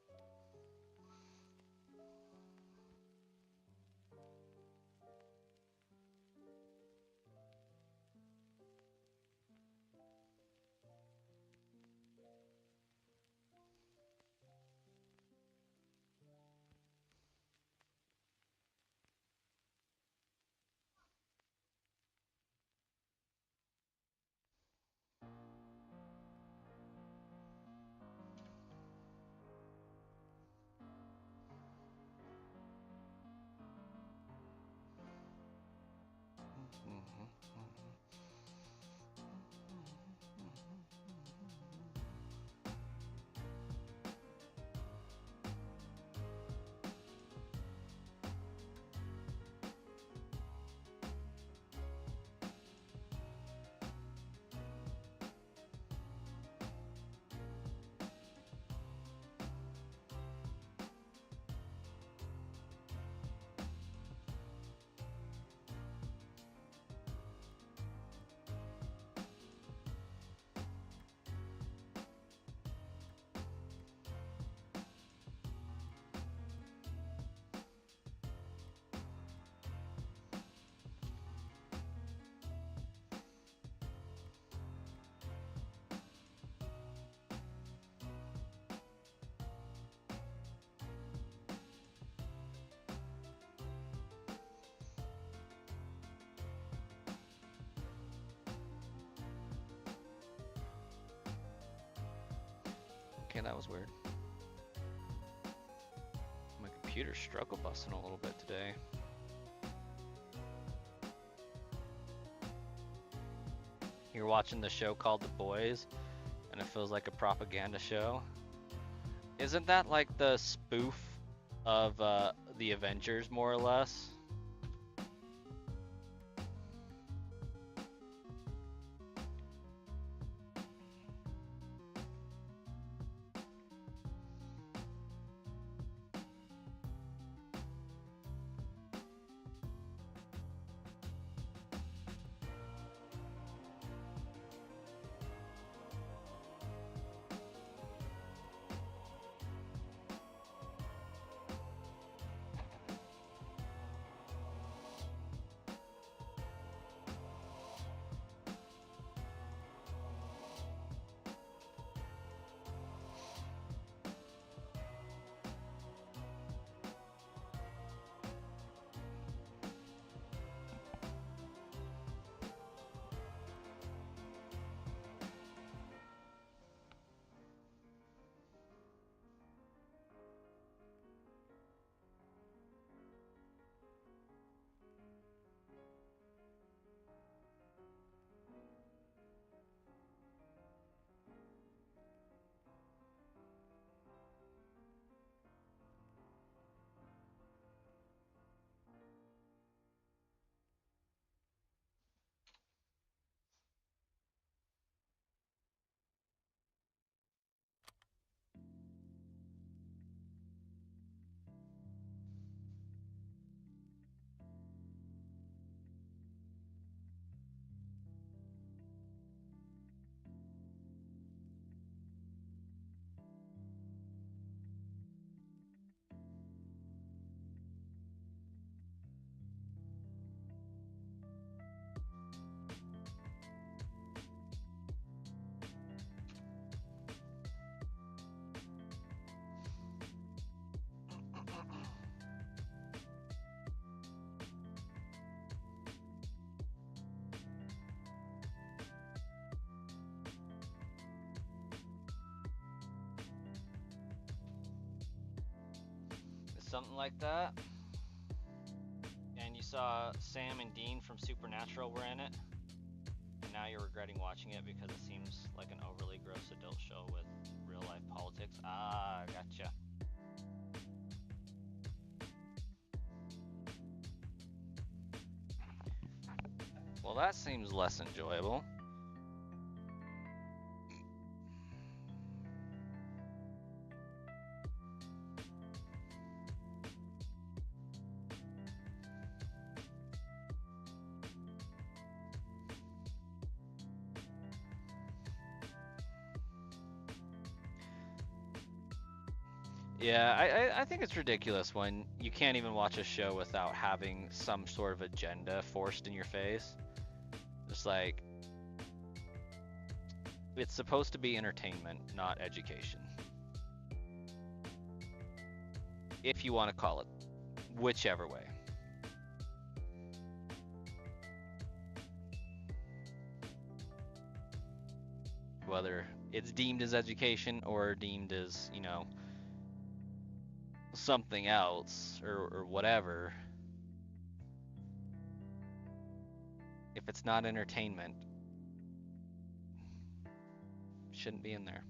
[SPEAKER 1] Okay, that was weird. My computer's struggle busting a little bit today. You're watching the show called The Boys, and it feels like a propaganda show. Isn't that like the spoof of the Avengers, more or less? Something like that. And you saw Sam and Dean from Supernatural were in it. And now you're regretting watching it because it seems like an overly gross adult show with real life politics. Ah, gotcha. Well, that seems less enjoyable. Yeah, I think it's ridiculous when you can't even watch a show without having some sort of agenda forced in your face. It's like, it's supposed to be entertainment, not education. If you want to call it, whichever way. Whether it's deemed as education or deemed as, you know, something else or whatever. If it's not entertainment, shouldn't be in there.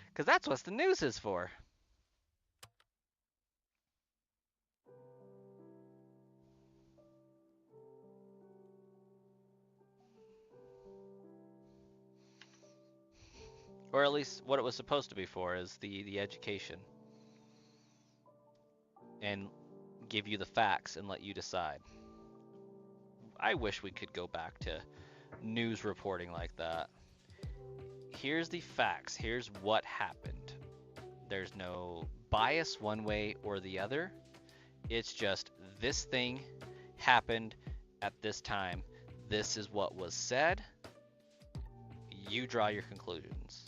[SPEAKER 1] Because that's what the news is for. Or at least what it was supposed to be for is the education. And give you the facts and let you decide. I wish we could go back to news reporting like that. Here's the facts. Here's what happened. There's no bias one way or the other. It's just this thing happened at this time. This is what was said. You draw your conclusions.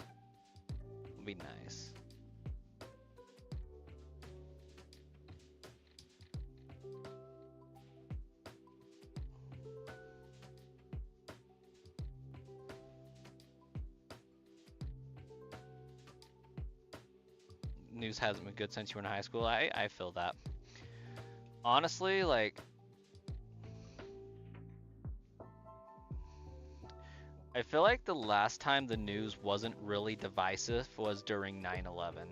[SPEAKER 1] It'd be nice. news hasn't been good since you were in high school. I feel that. Honestly, like, I feel like the last time the news wasn't really divisive was during 9/11.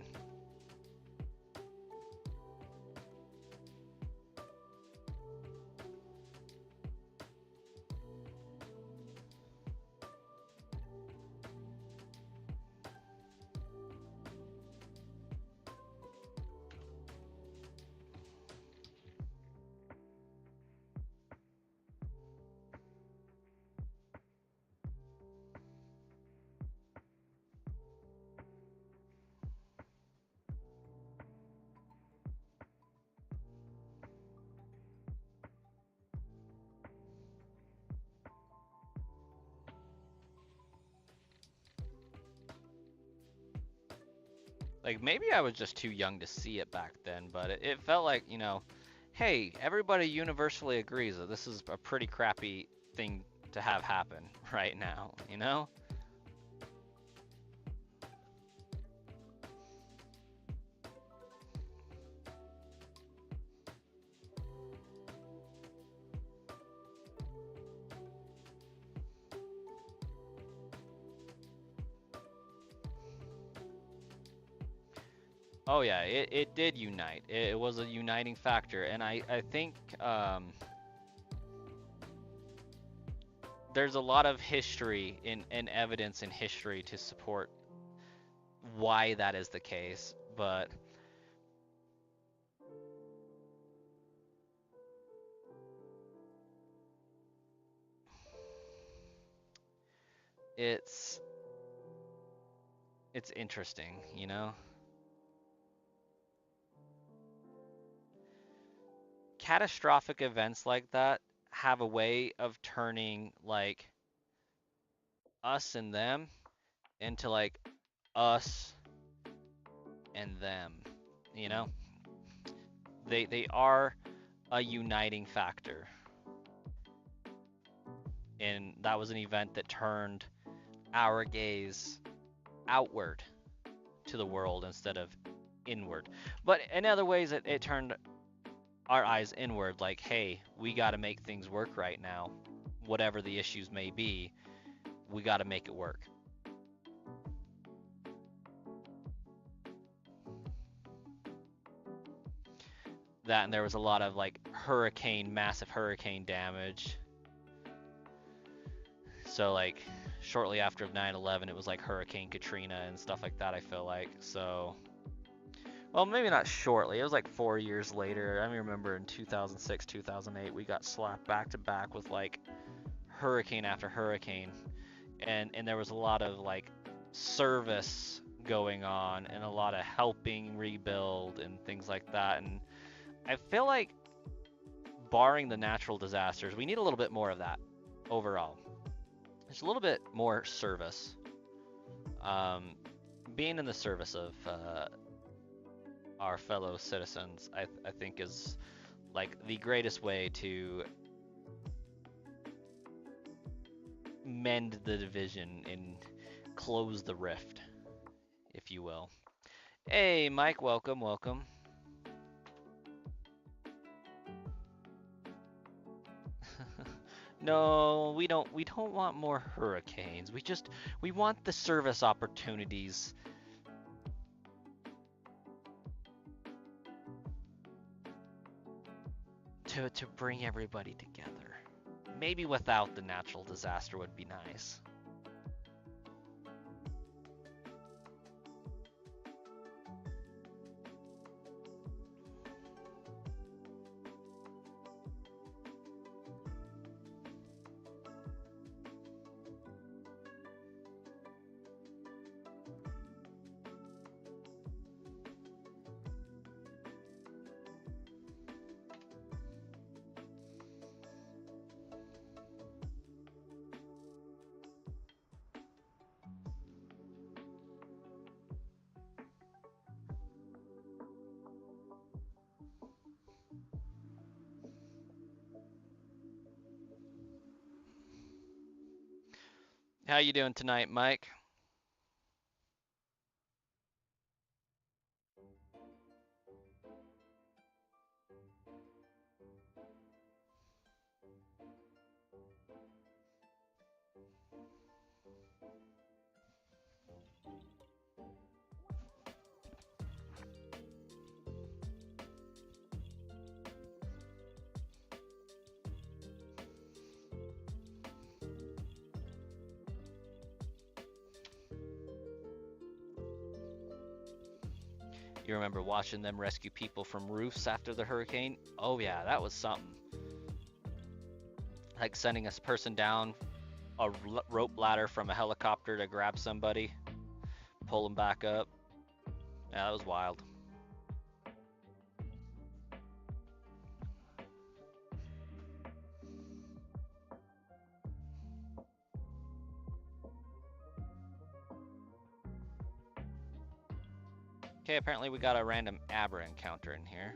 [SPEAKER 1] Like, maybe I was just too young to see it back then, but it felt like, you know, hey, everybody universally agrees that this is a pretty crappy thing to have happen right now, you know? Oh yeah, it did unite. It was a uniting factor, and I think there's a lot of history and evidence in history to support why that is the case, but it's it's interesting, you know? Catastrophic events like that have a way of turning like us and them into like us and them, you know? They are a uniting factor. And that was an event that turned our gaze outward to the world instead of inward. But in other ways, it turned our eyes inward, like, hey, we got to make things work right now. Whatever the issues may be, we got to make it work. That, and there was a lot of like massive hurricane damage. So like shortly after 9/11, it was like Hurricane Katrina and stuff like that, I feel like. So, well, maybe not shortly. It was like 4 years later. I remember in 2006, 2008, we got slapped back to back with like hurricane after hurricane. And there was a lot of like service going on and a lot of helping rebuild and things like that. And I feel like, barring the natural disasters, we need a little bit more of that overall. There's a little bit more service. Being in the service of our fellow citizens, I think is like the greatest way to mend the division and close the rift, if you will. Hey, Mike, welcome, welcome. No, we don't want more hurricanes. We want the service opportunities to bring everybody together. Maybe without the natural disaster would be nice. How you doing tonight, Mike? You remember watching them rescue people from roofs after the hurricane? Oh yeah, that was something. Like sending a person down a rope ladder from a helicopter to grab somebody, pull them back up. Yeah, that was wild. Okay, apparently we got a random Abra encounter in here.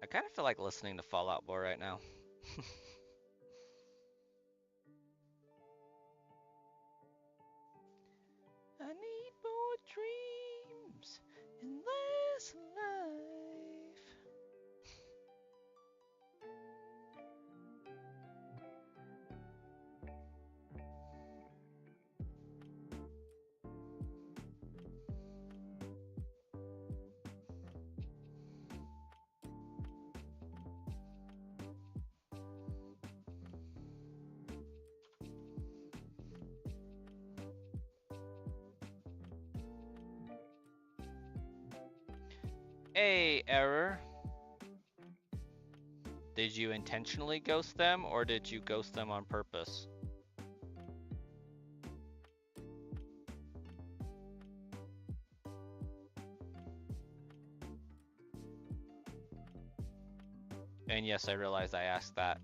[SPEAKER 1] I kind of feel like listening to Fall Out Boy right now. I need more dreams in this life. Hey, error. Did you intentionally ghost them, or did you ghost them on purpose? And yes, I realize I asked that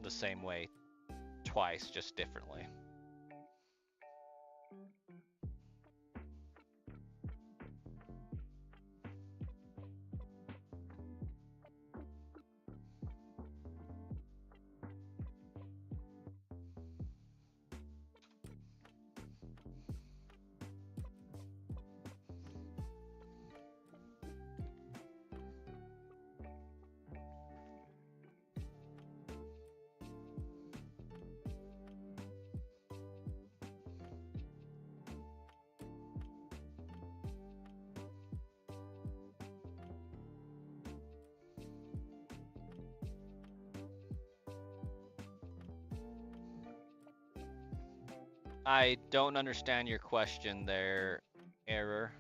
[SPEAKER 1] the same way twice, just differently. I don't understand your question there, error.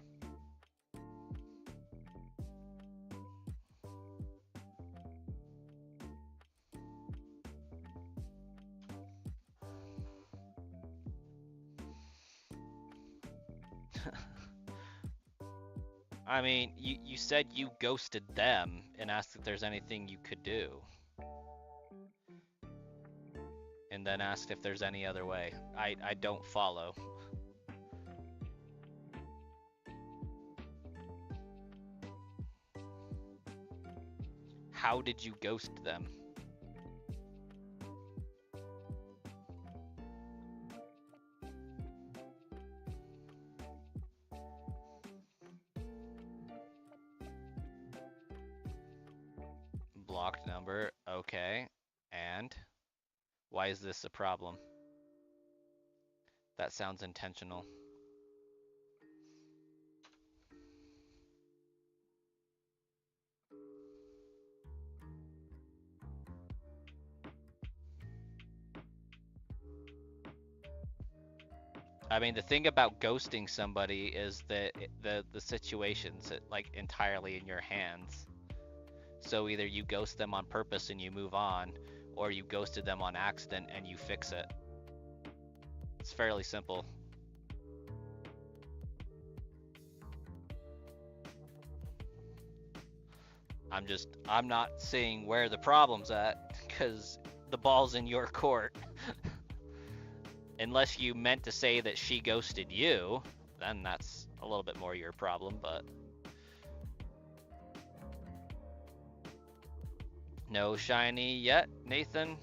[SPEAKER 1] I mean, you said you ghosted them and asked if there's anything you could do. And then asked if there's any other way. I don't follow. How did you ghost them? Blocked number, okay. And why is this a problem? That sounds intentional. I mean, the thing about ghosting somebody is that the situation's like entirely in your hands. So either you ghost them on purpose and you move on, or you ghosted them on accident and you fix it. It's fairly simple. I'm not seeing where the problem's at, because the ball's in your court. Unless you meant to say that she ghosted you, then that's a little bit more your problem, but... No shiny yet, Nathan?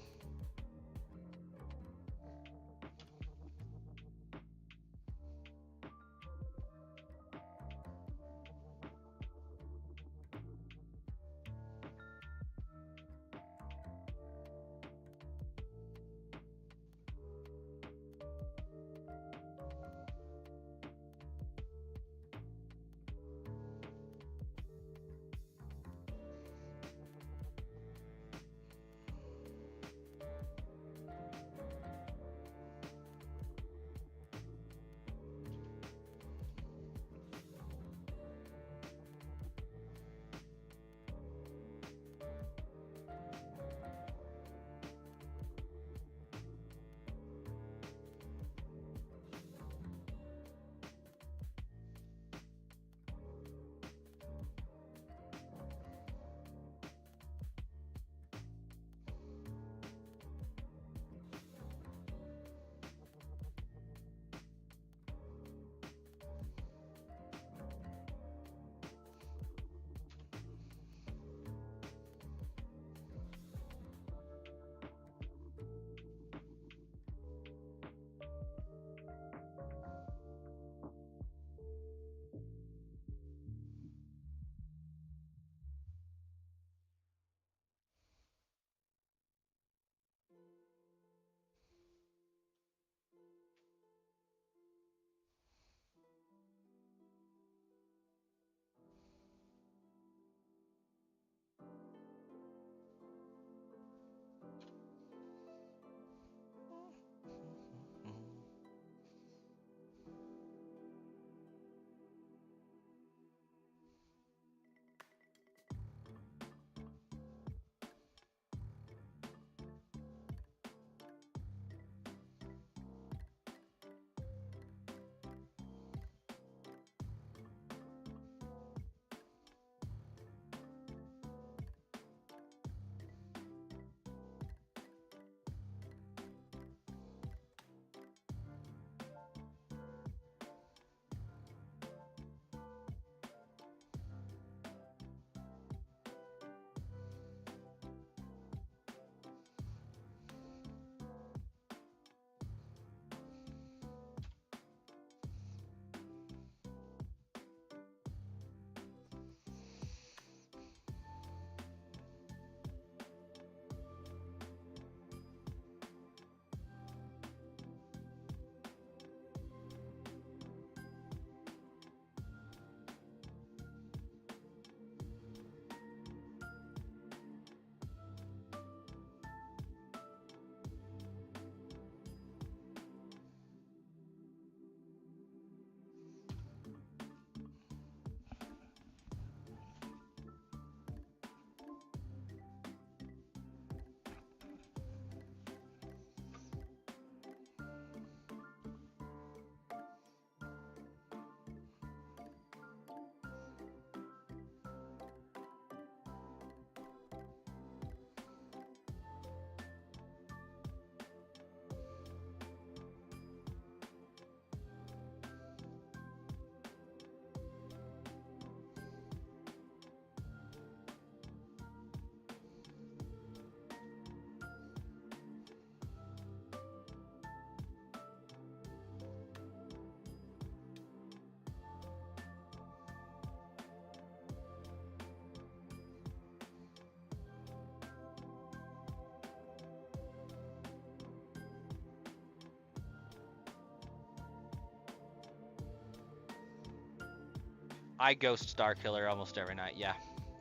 [SPEAKER 1] I ghost Starkiller almost every night. Yeah,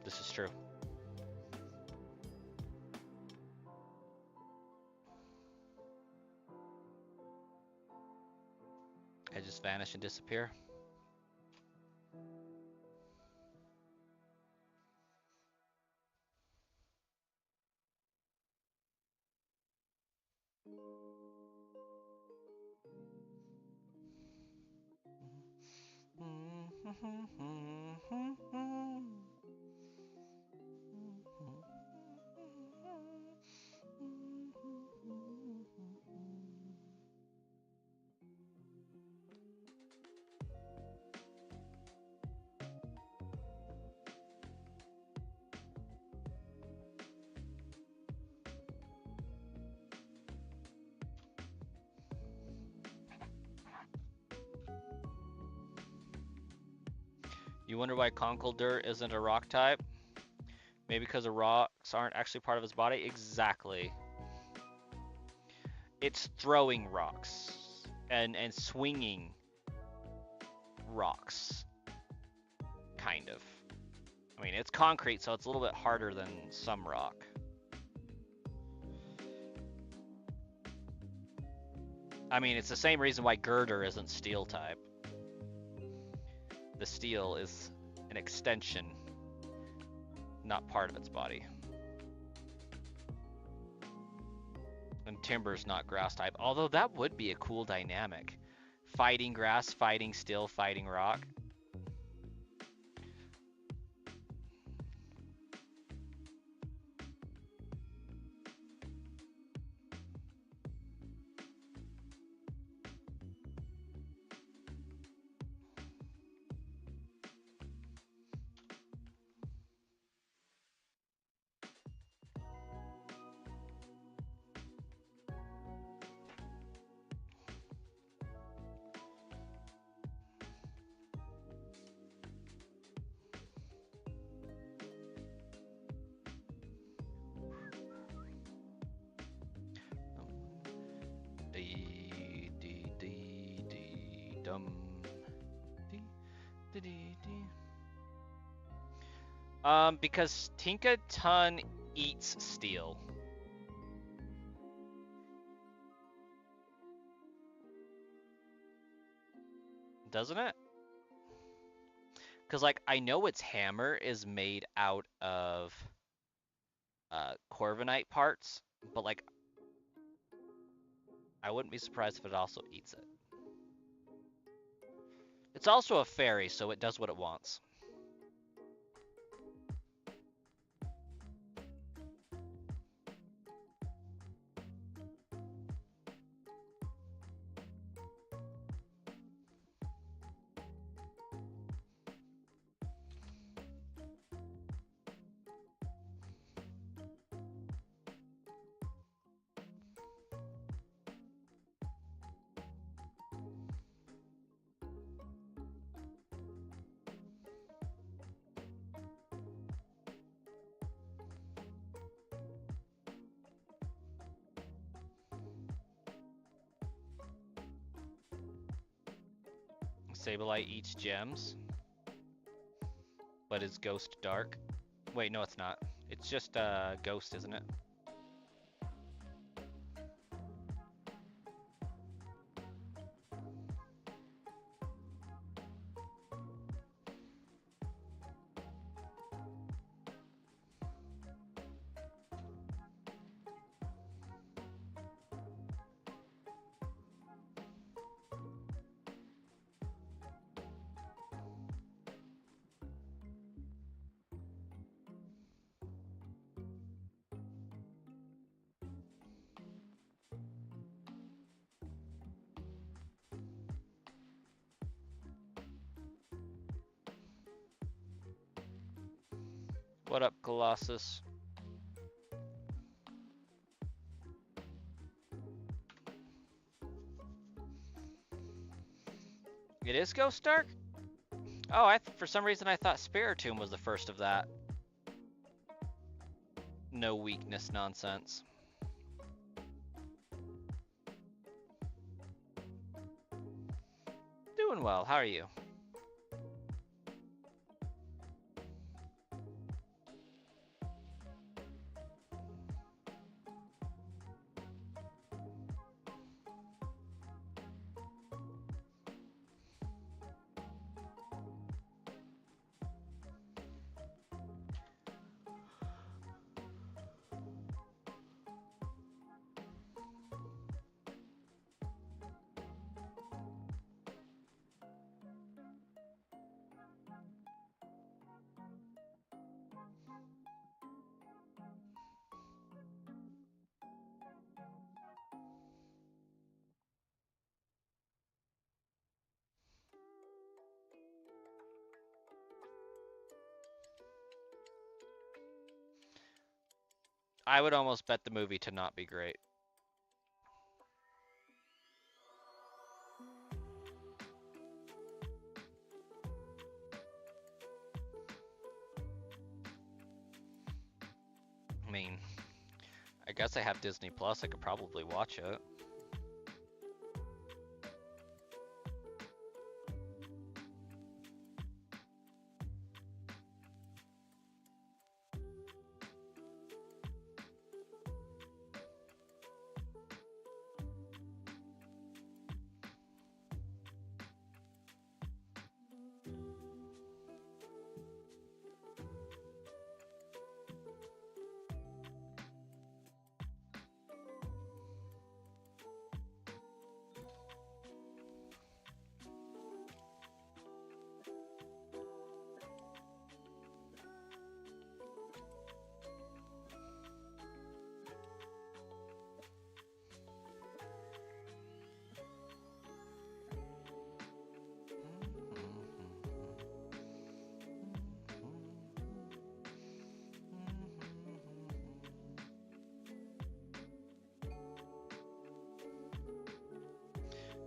[SPEAKER 1] this is true. I just vanish and disappear. You wonder why Conkeldurr isn't a rock type? Maybe because the rocks aren't actually part of his body? Exactly. It's throwing rocks and swinging rocks, kind of. I mean, it's concrete, so it's a little bit harder than some rock. I mean, it's the same reason why Girder isn't steel type. The steel is an extension, not part of its body. And Timber's not grass type, although that would be a cool dynamic. Fighting grass, fighting steel, fighting rock. Because Tinka Ton eats steel. Doesn't it? Because, like, I know its hammer is made out of Corviknight parts, but, like, I wouldn't be surprised if it also eats it. It's also a fairy, so it does what it wants. Sableye eats gems, but is Ghost dark? Wait, no, it's not. It's just Ghost, isn't it? What up, Colossus? It is Ghost Dark? Oh, for some reason I thought Spiritomb was the first of that. No weakness nonsense. Doing well, how are you? I would almost bet the movie to not be great. I mean, I guess I have Disney Plus. I could probably watch it.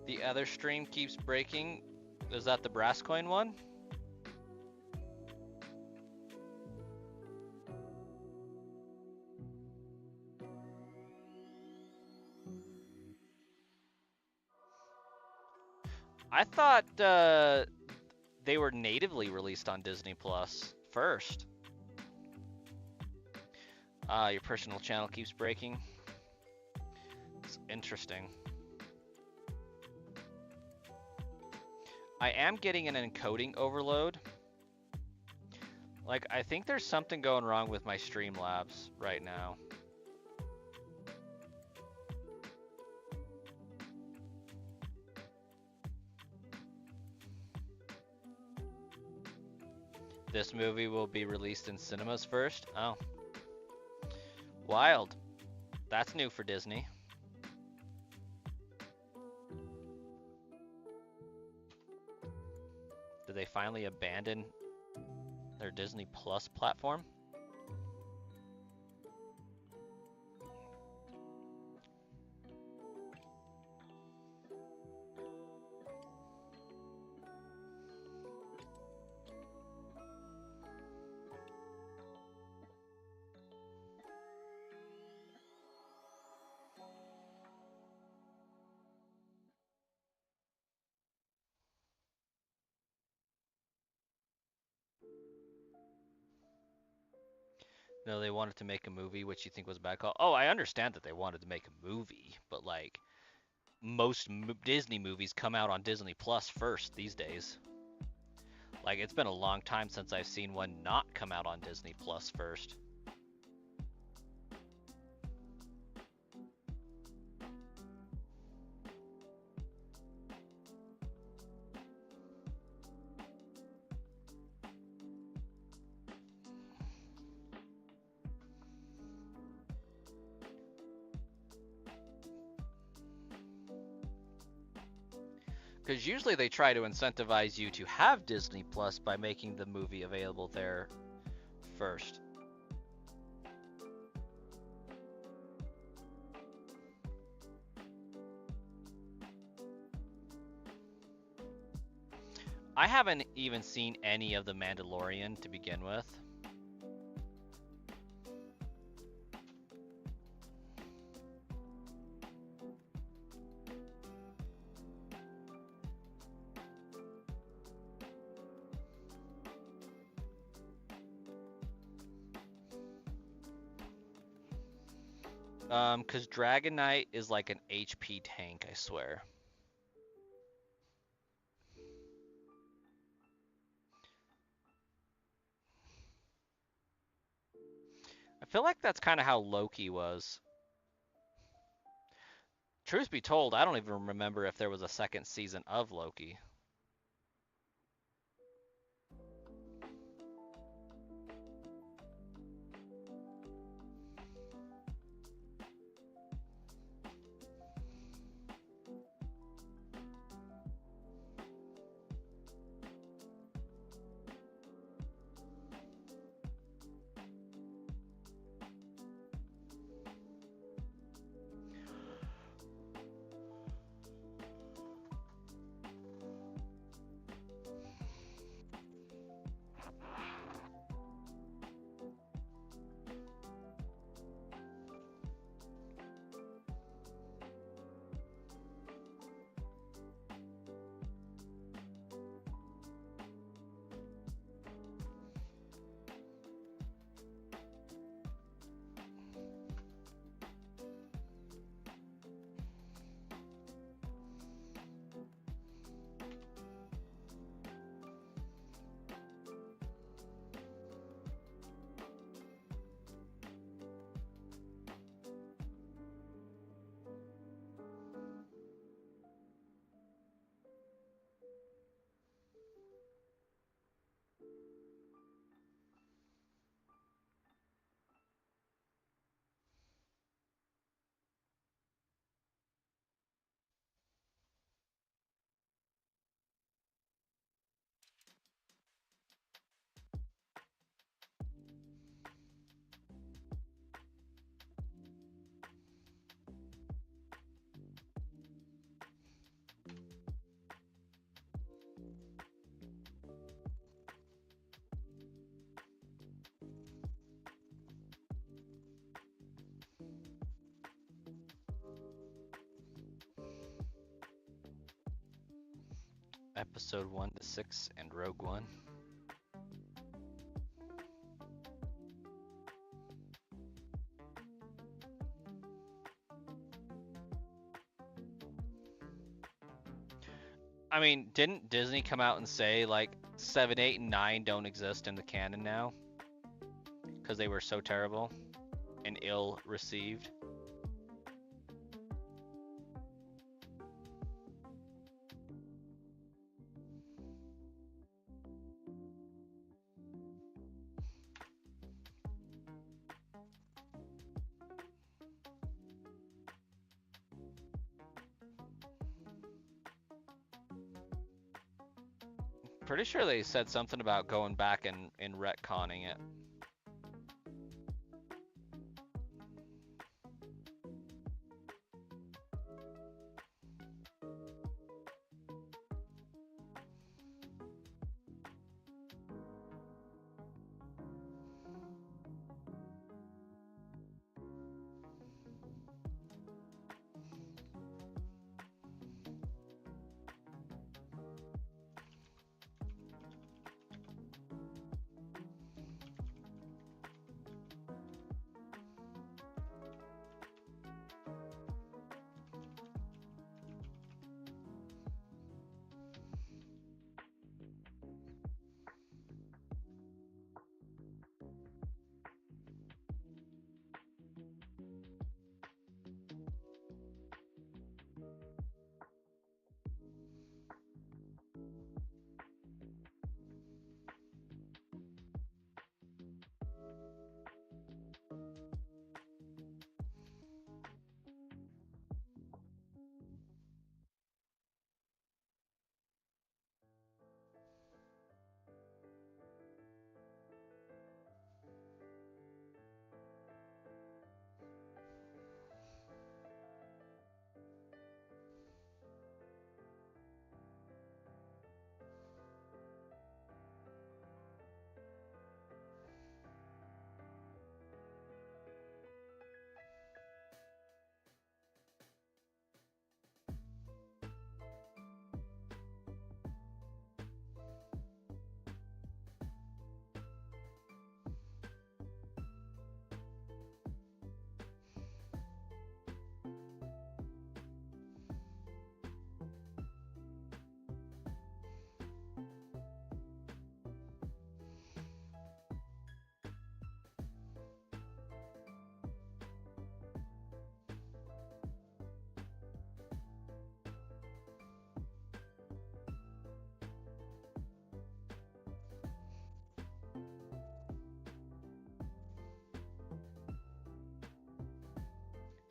[SPEAKER 1] The other stream keeps breaking. Is that the brass coin one? I thought they were natively released on Disney Plus first. Your personal channel keeps breaking. It's interesting. I am getting an encoding overload. Like, I think there's something going wrong with my Streamlabs right now. This movie will be released in cinemas first? Oh. Wild. That's new for Disney. Did they finally abandon their Disney Plus platform? No, they wanted to make a movie, which you think was a bad call. Oh, I understand that they wanted to make a movie, but like most Disney movies come out on Disney Plus first these days. Like, it's been a long time since I've seen one not come out on Disney Plus first. Because usually they try to incentivize you to have Disney Plus by making the movie available there first. I haven't even seen any of The Mandalorian to begin with. Because Dragon Knight is like an HP tank, I swear. I feel like that's kind of how Loki was. Truth be told, I don't even remember if there was a second season of Loki. Episode 1 to 6 and Rogue One. I mean, didn't Disney come out and say like 7, 8, and 9 don't exist in the canon now? Because they were so terrible and ill received. Pretty sure they said something about going back and retconning it.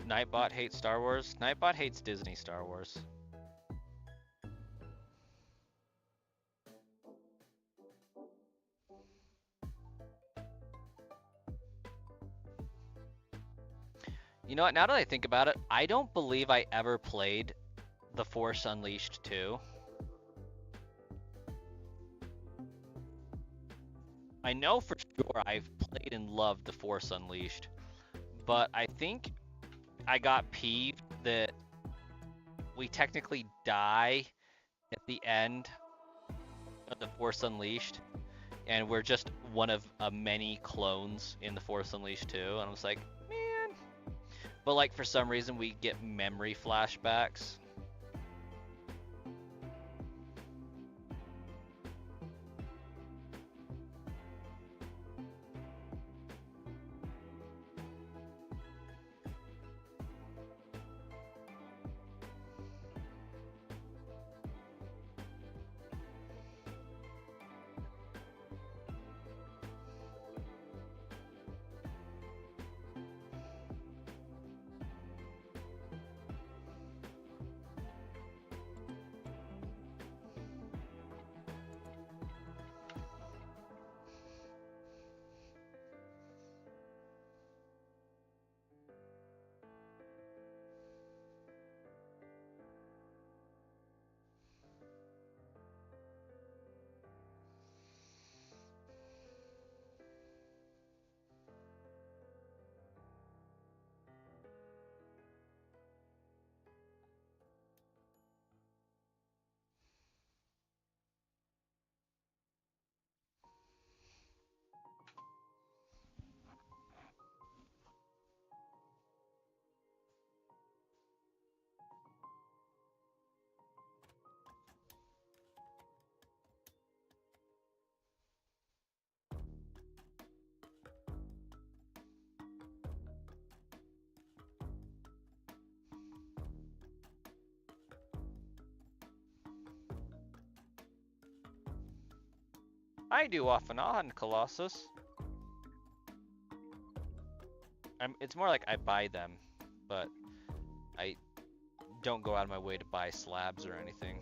[SPEAKER 1] Nightbot hates Star Wars. Nightbot hates Disney Star Wars. You know what? Now that I think about it, I don't believe I ever played The Force Unleashed 2. I know for sure I've played and loved The Force Unleashed, but I think I got peeved that we technically die at the end of The Force Unleashed, and we're just one of many clones in The Force Unleashed 2, and I was like, man. But like for some reason we get memory flashbacks. I do off and on, Colossus. It's more like I buy them, but I don't go out of my way to buy slabs or anything.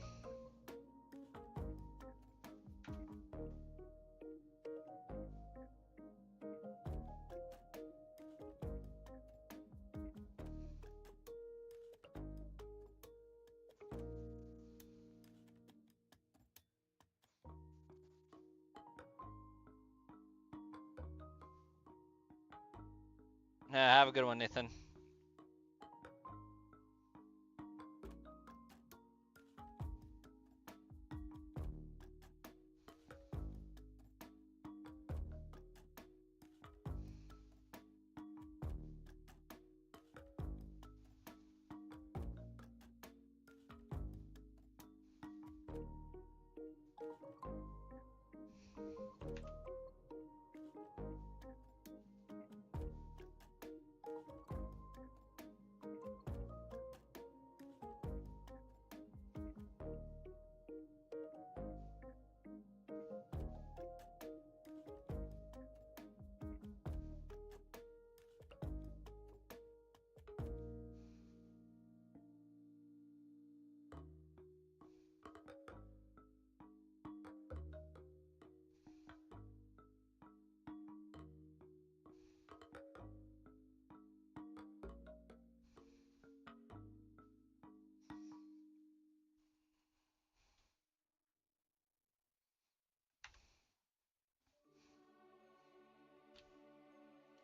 [SPEAKER 1] Have a good one, Nathan.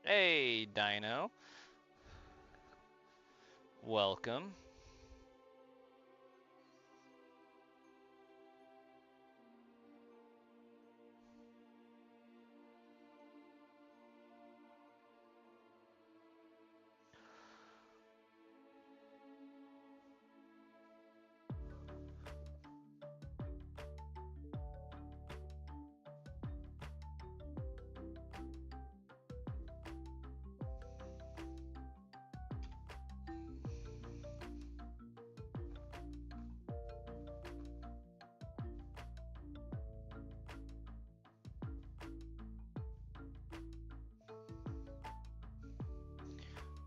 [SPEAKER 1] Hey, Dino. Welcome.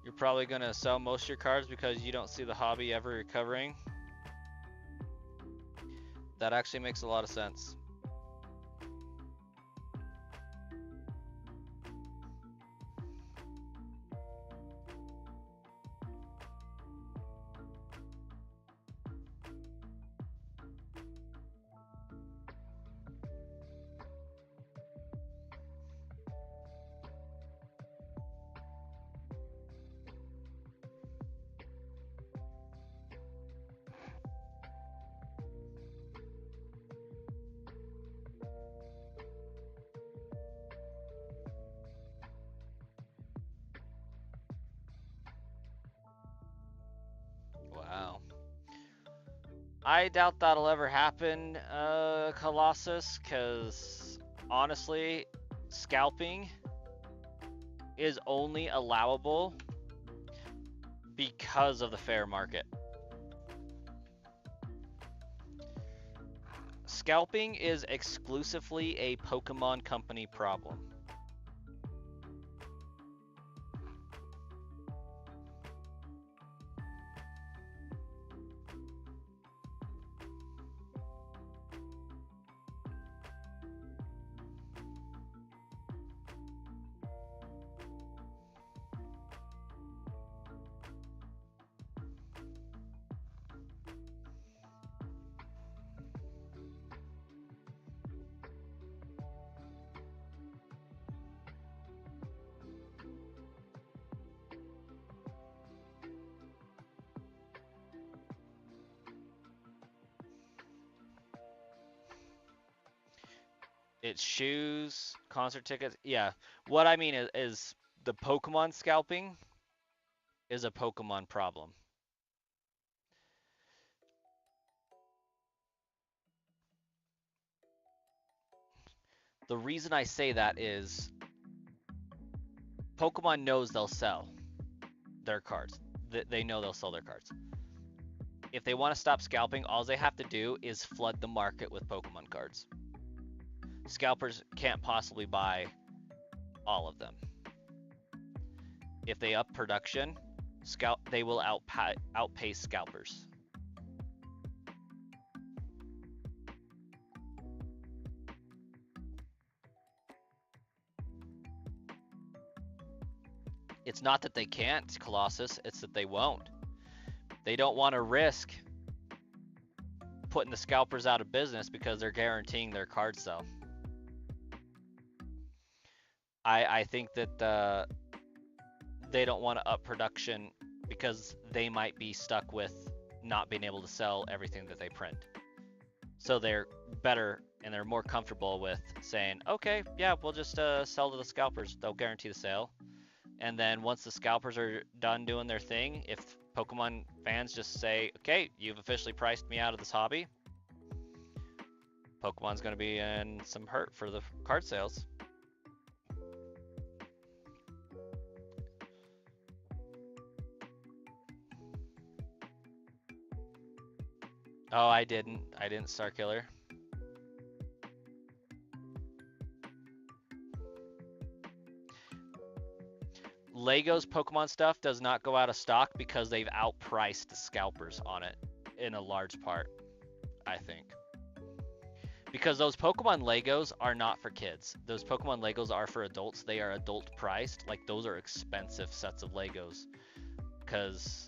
[SPEAKER 1] You're probably going to sell most of your cards because you don't see the hobby ever recovering. That actually makes a lot of sense. Wow. I doubt that'll ever happen, Colossus, because honestly, scalping is only allowable because of the fair market. Scalping is exclusively a Pokemon Company problem. It's shoes, concert tickets. Yeah. What I mean is the Pokemon scalping is a Pokemon problem. The reason I say that is Pokemon knows they'll sell their cards. They know they'll sell their cards. If they want to stop scalping, all they have to do is flood the market with Pokemon cards. Scalpers can't possibly buy all of them. If they up production, they will outpace scalpers. It's not that they can't, Colossus, it's that they won't. They don't want to risk putting the scalpers out of business because they're guaranteeing their card sell. I think that they don't want to up production because they might be stuck with not being able to sell everything that they print. So they're better and they're more comfortable with saying, okay, yeah, we'll just sell to the scalpers. They'll guarantee the sale. And then once the scalpers are done doing their thing, if Pokemon fans just say, okay, you've officially priced me out of this hobby, Pokemon's going to be in some hurt for the card sales. Oh, I didn't Star Killer. Lego's Pokemon stuff does not go out of stock because they've outpriced the scalpers on it in a large part, I think. Because those Pokemon Legos are not for kids. Those Pokemon Legos are for adults. They are adult priced. Like, those are expensive sets of Legos. Because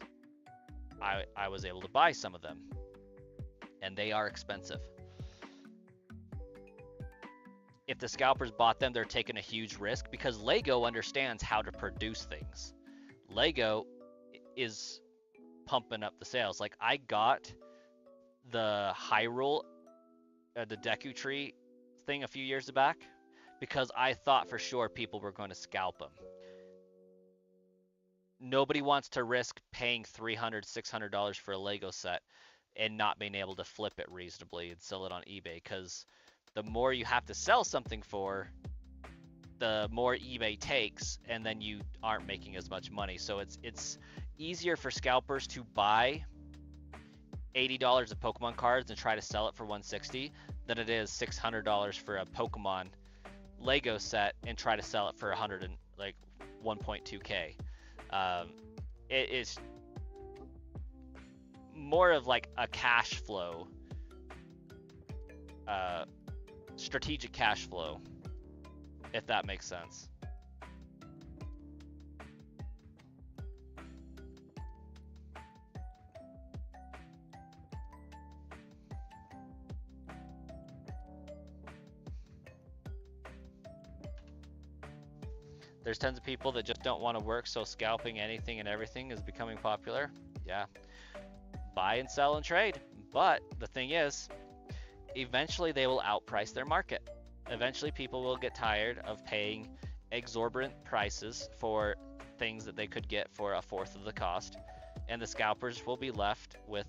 [SPEAKER 1] I was able to buy some of them. And they are expensive. If the scalpers bought them, they're taking a huge risk because Lego understands how to produce things. Lego is pumping up the sales. Like, I got the Hyrule, the Deku Tree thing a few years back because I thought for sure people were going to scalp them. Nobody wants to risk paying $300, $600 for a Lego set and not being able to flip it reasonably and sell it on eBay, because the more you have to sell something for, the more eBay takes, and then you aren't making as much money. So it's easier for scalpers to buy $80 of Pokemon cards and try to sell it for $160 than it is $600 for a Pokemon Lego set and try to sell it for 1.2K. It is more of like a cash flow, strategic cash flow, if that makes sense. There's tons of people that just don't want to work, so scalping anything and everything is becoming popular. Yeah. Buy and sell and trade. But the thing is, eventually they will outprice their market. Eventually people will get tired of paying exorbitant prices for things that they could get for a fourth of the cost, and the scalpers will be left with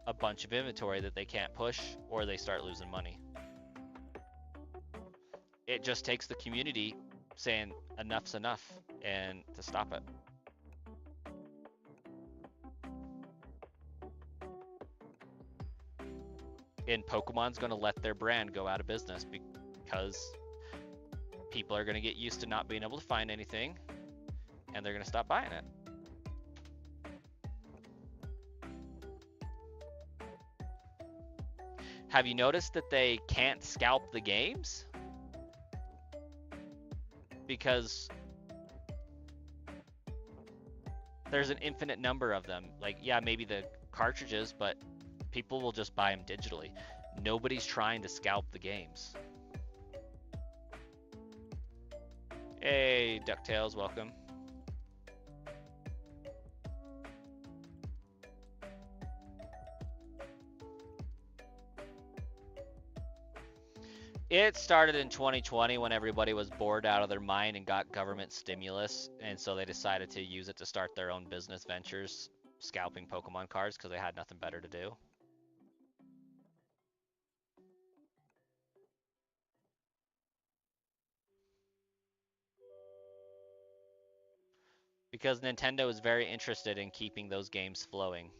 [SPEAKER 1] a bunch of inventory that they can't push, or they start losing money. It just takes the community saying enough's enough and to stop it. And Pokemon's going to let their brand go out of business because people are going to get used to not being able to find anything, and they're going to stop buying it. Have you noticed that they can't scalp the games? Because there's an infinite number of them. Like, yeah, maybe the cartridges, but people will just buy them digitally. Nobody's trying to scalp the games. Hey, DuckTales, welcome. It started in 2020 when everybody was bored out of their mind and got government stimulus, and so they decided to use it to start their own business ventures, scalping Pokemon cards because they had nothing better to do. Because Nintendo is very interested in keeping those games flowing,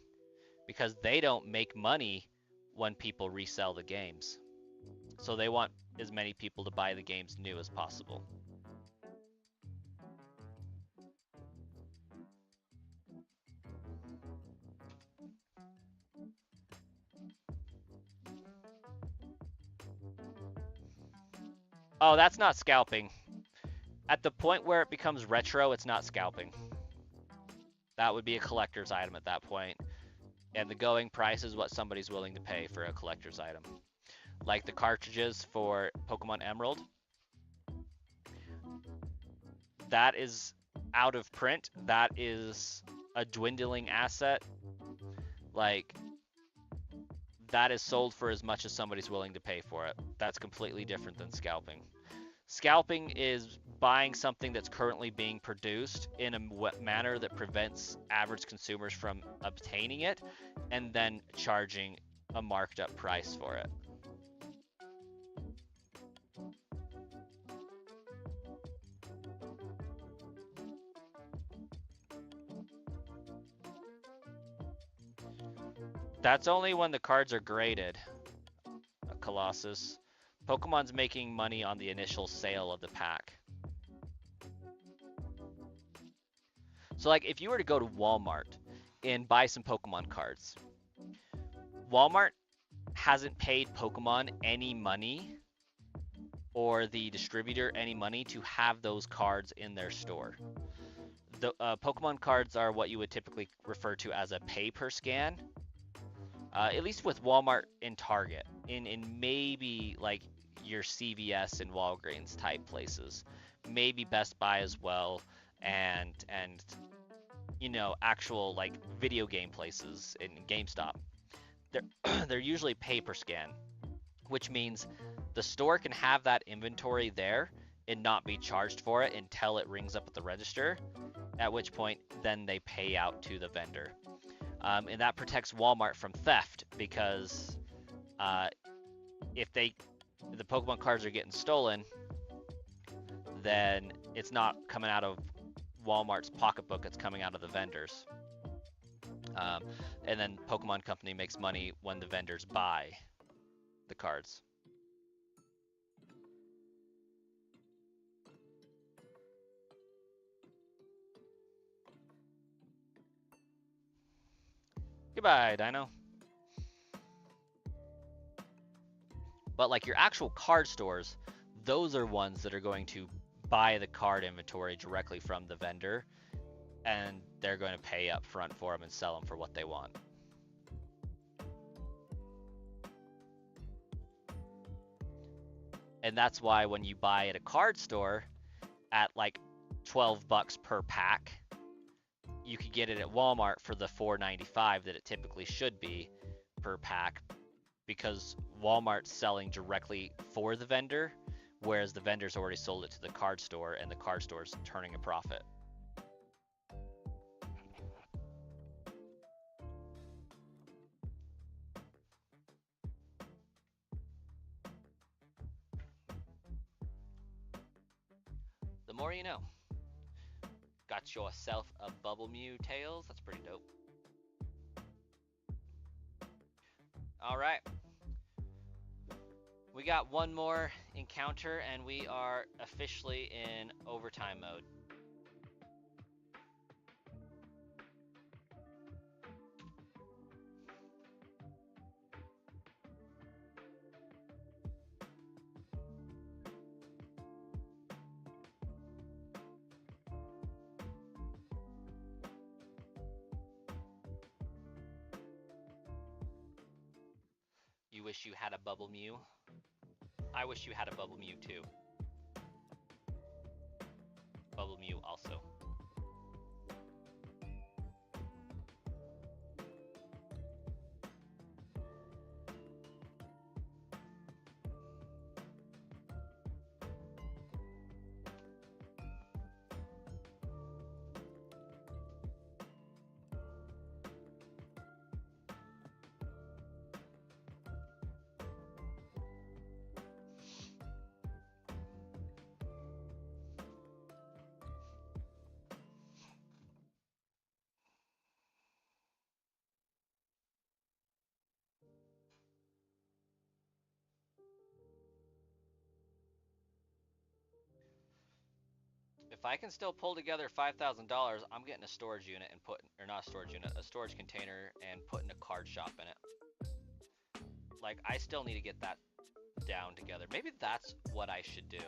[SPEAKER 1] because they don't make money when people resell the games. So they want as many people to buy the games new as possible. Oh, that's not scalping. At the point where it becomes retro, it's not scalping. That would be a collector's item at that point. And the going price is what somebody's willing to pay for a collector's item. Like the cartridges for Pokemon Emerald. That is out of print. That is a dwindling asset. Like, that is sold for as much as somebody's willing to pay for it. That's completely different than scalping. Scalping is buying something that's currently being produced in a manner that prevents average consumers from obtaining it, and then charging a marked up price for it. That's only when the cards are graded, Colossus. Pokemon's making money on the initial sale of the pack. So, like, if you were to go to Walmart and buy some Pokemon cards, Walmart hasn't paid Pokemon any money, or the distributor any money, to have those cards in their store. The Pokemon cards are what you would typically refer to as a pay per scan. At least with Walmart and Target, in maybe like your CVS and Walgreens type places, maybe Best Buy as well, and you know, actual like video game places in GameStop. They're usually pay per scan, which means the store can have that inventory there and not be charged for it until it rings up at the register, at which point then they pay out to the vendor. And that protects Walmart from theft, because if the Pokemon cards are getting stolen, then it's not coming out of Walmart's pocketbook, it's coming out of the vendors. And then Pokemon Company makes money when the vendors buy the cards. Goodbye, Dino. But like your actual card stores, those are ones that are going to buy the card inventory directly from the vendor, and they're going to pay up front for them and sell them for what they want. And that's why when you buy at a card store at like $12 per pack, you could get it at Walmart for the $4.95 that it typically should be per pack, because Walmart's selling directly for the vendor, whereas the vendor's already sold it to the card store, and the card store's turning a profit. The more you know. Got yourself a Bubble Mew Tails. That's pretty dope. All right. We got one more encounter, and we are officially in overtime mode. You wish you had a Bubble Mew? I wish you had a Bubble Mew too. Bubble Mew also. if I can still pull together $5,000, I'm getting a storage unit and or not a storage unit, a storage container and putting a card shop in it. Like, I still need to get that down together. Maybe that's what I should do.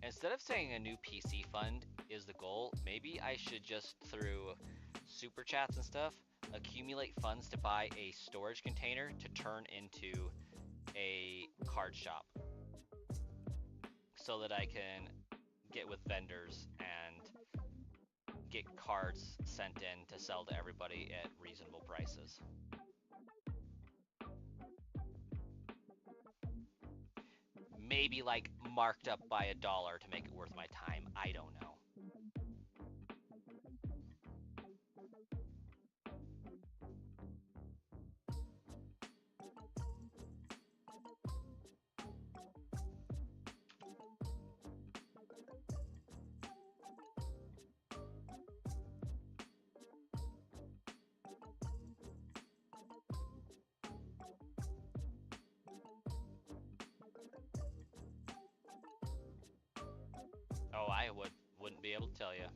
[SPEAKER 1] Instead of saying a new PC fund is the goal, maybe I should just, through super chats and stuff, accumulate funds to buy a storage container to turn into a card shop, so that I can get with vendors and get cards sent in to sell to everybody at reasonable prices. Maybe like marked up by $1 to make it worth my time. I don't know. Oh, I wouldn't be able to tell you.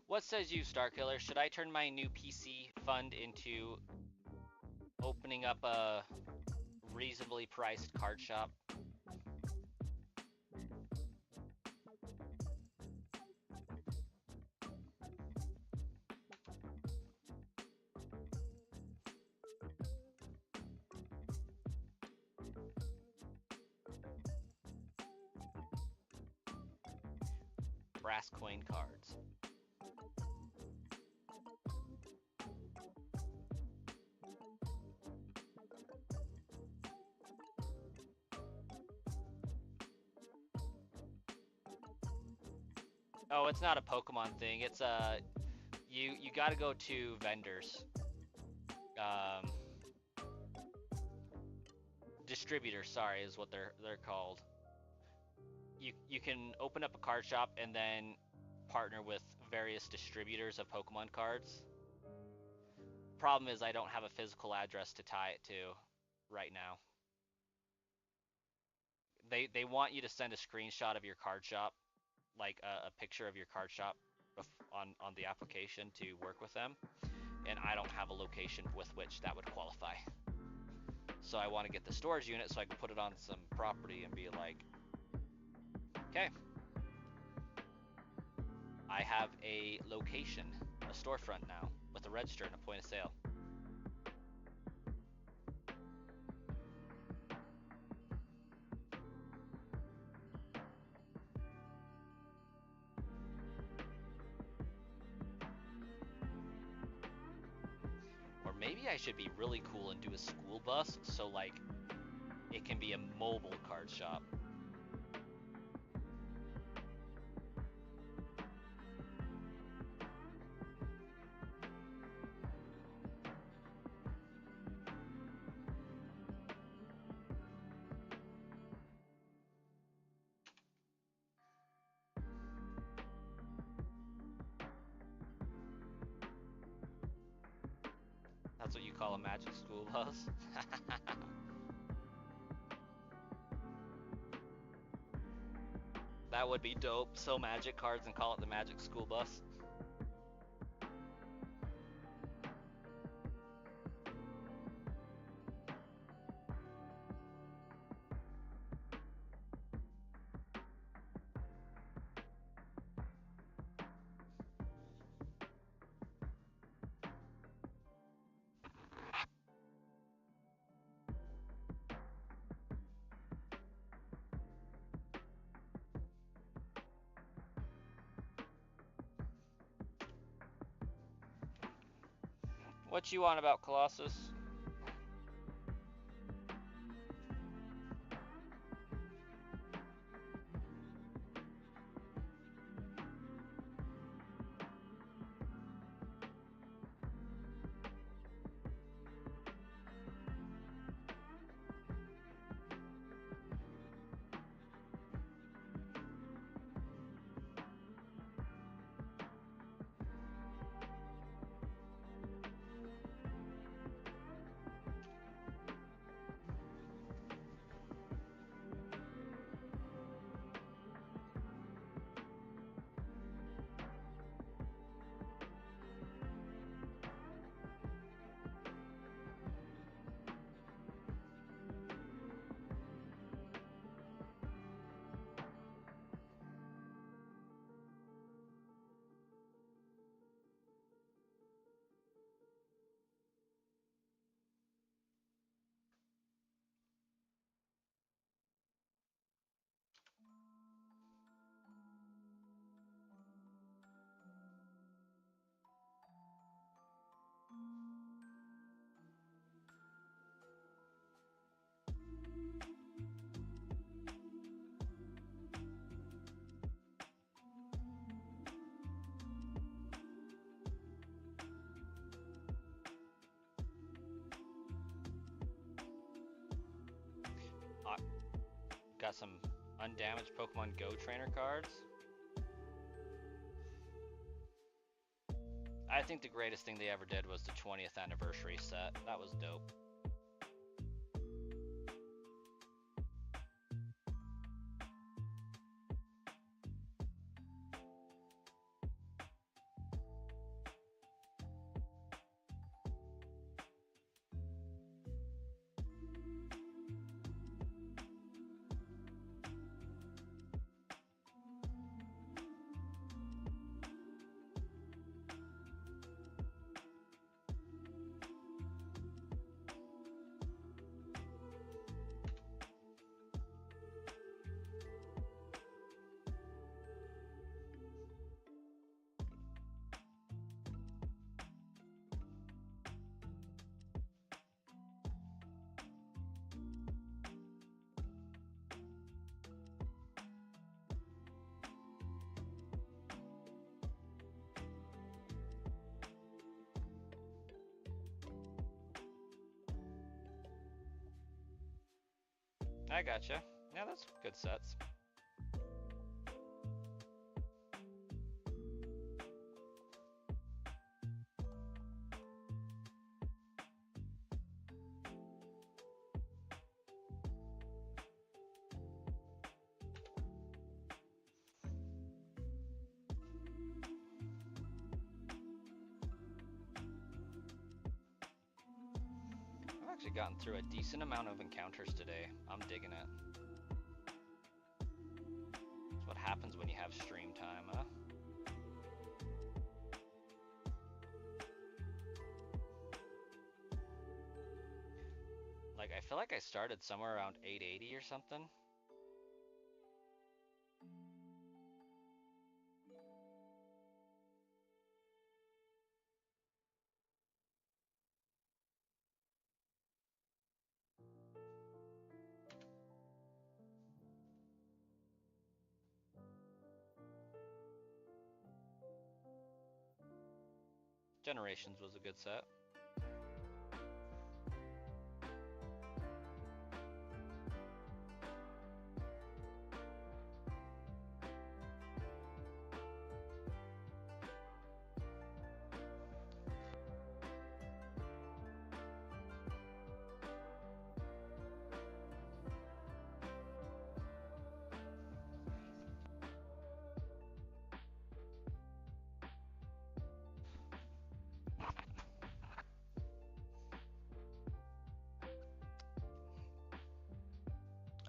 [SPEAKER 1] What says you, Starkiller? Should I turn my new PC fund into opening up a reasonably priced card shop? Brass coin cards. Oh, it's not a Pokemon thing. It's you got to go to vendors. Distributors, sorry, is what they're called. You can open up a card shop and then partner with various distributors of Pokemon cards. Problem is I don't have a physical address to tie it to right now. They want you to send a screenshot of your card shop, like a picture of your card shop on the application to work with them, and I don't have a location with which that would qualify. So I want to get the storage unit so I can put it on some property and be like, okay, I have a location, a storefront now, with a register and a point of sale. Or maybe I should be really cool and do a school bus, so like it can be a mobile card shop. That's what you call a magic school bus? That would be dope. Sell magic cards and call it the magic school bus. What you want about Colossus? Got some undamaged Pokemon Go trainer cards. I think the greatest thing they ever did was the 20th anniversary set. That was dope. I gotcha. Yeah, that's good sets. I've actually gotten through a decent amount of encounters today. I'm digging it. That's what happens when you have stream time, huh? Like, I feel like I started somewhere around 880 or something. Generations was a good set.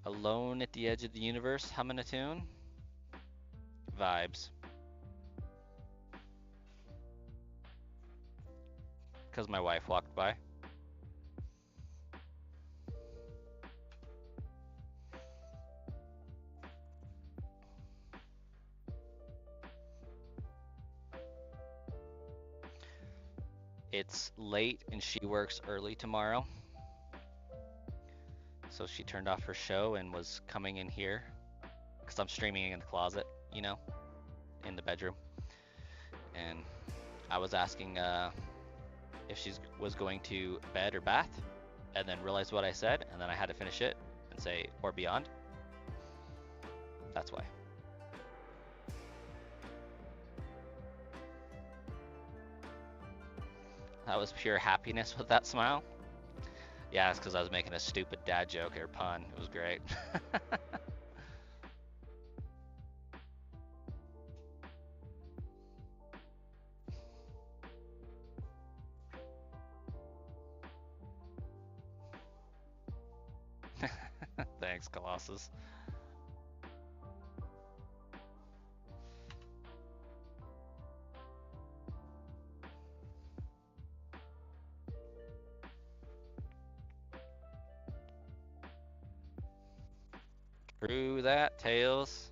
[SPEAKER 1] Alone at the edge of the universe, humming a tune. Vibes. Because my wife walked by. It's late and she works early tomorrow. So she turned off her show and was coming in here. Because I'm streaming in the closet, you know, in the bedroom. And I was asking if she was going to bed or bath, and then realized what I said, and then I had to finish it and say, or beyond. That's why. That was pure happiness with that smile. Yeah, it's because I was making a stupid dad joke or pun. It was great. Thanks, Colossus. True that, Tails.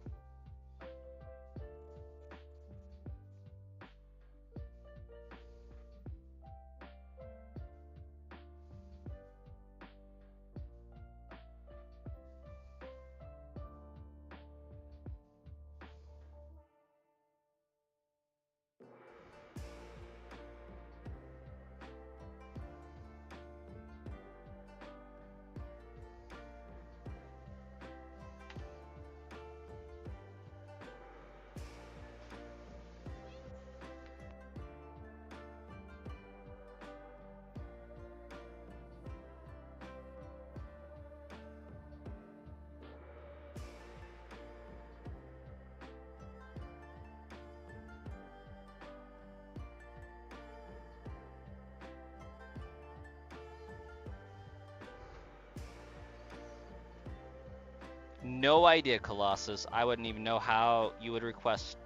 [SPEAKER 1] no idea, Colossus. I wouldn't even know how you would request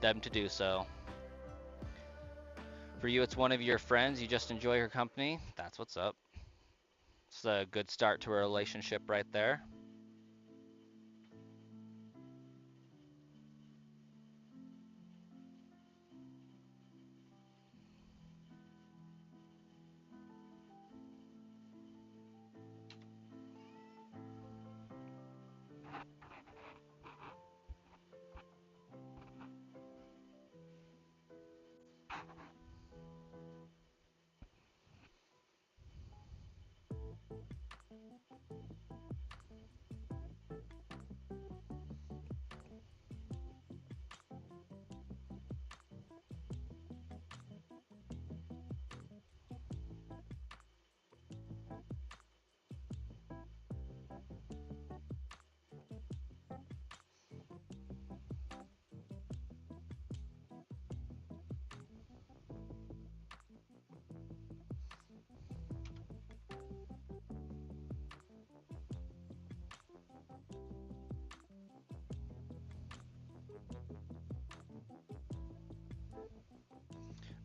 [SPEAKER 1] them to do so. For you, it's one of your friends. You just enjoy her company. That's what's up. It's a good start to a relationship right there.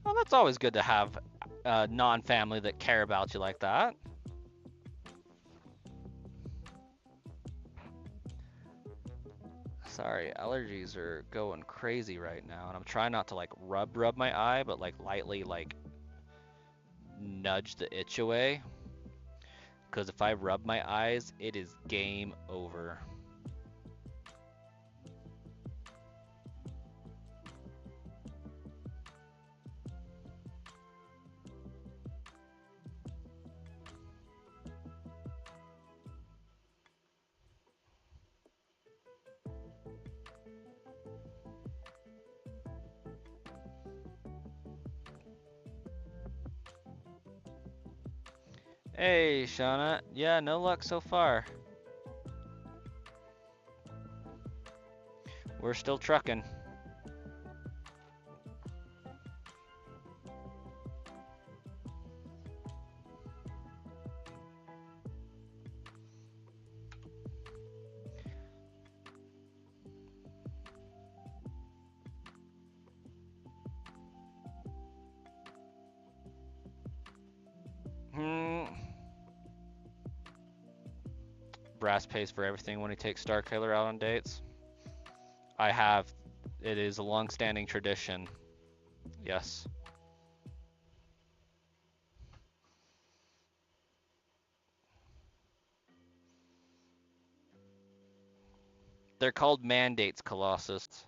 [SPEAKER 1] Well, that's always good to have non-family that care about you like that. Sorry, allergies are going crazy right now, and I'm trying not to like rub my eye, but like lightly like nudge the itch away. Because if I rub my eyes, it is game over. Hey, Shauna. Yeah, no luck so far. We're still trucking. Brass pays for everything when he takes Starkiller out on dates. I have. It is a long-standing tradition. Yes. They're called mandates, Colossus.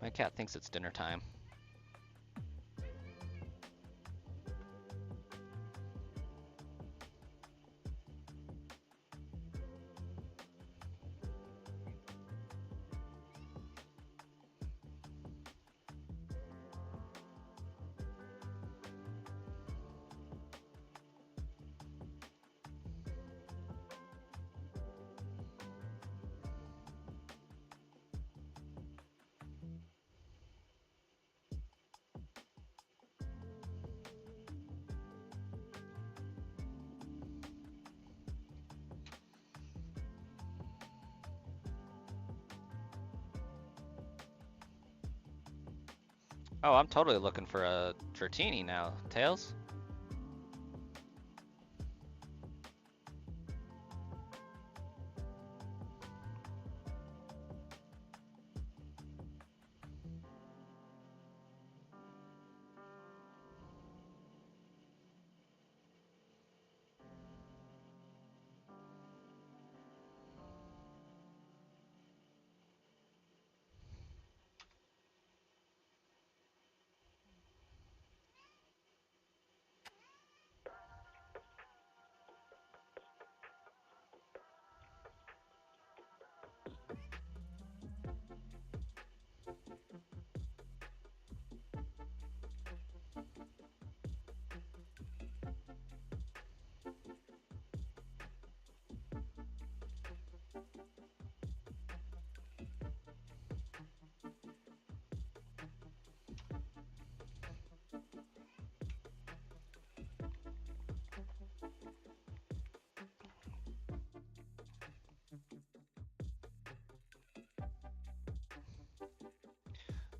[SPEAKER 1] My cat thinks it's dinner time. Oh, I'm totally looking for a Dratini now. Tails?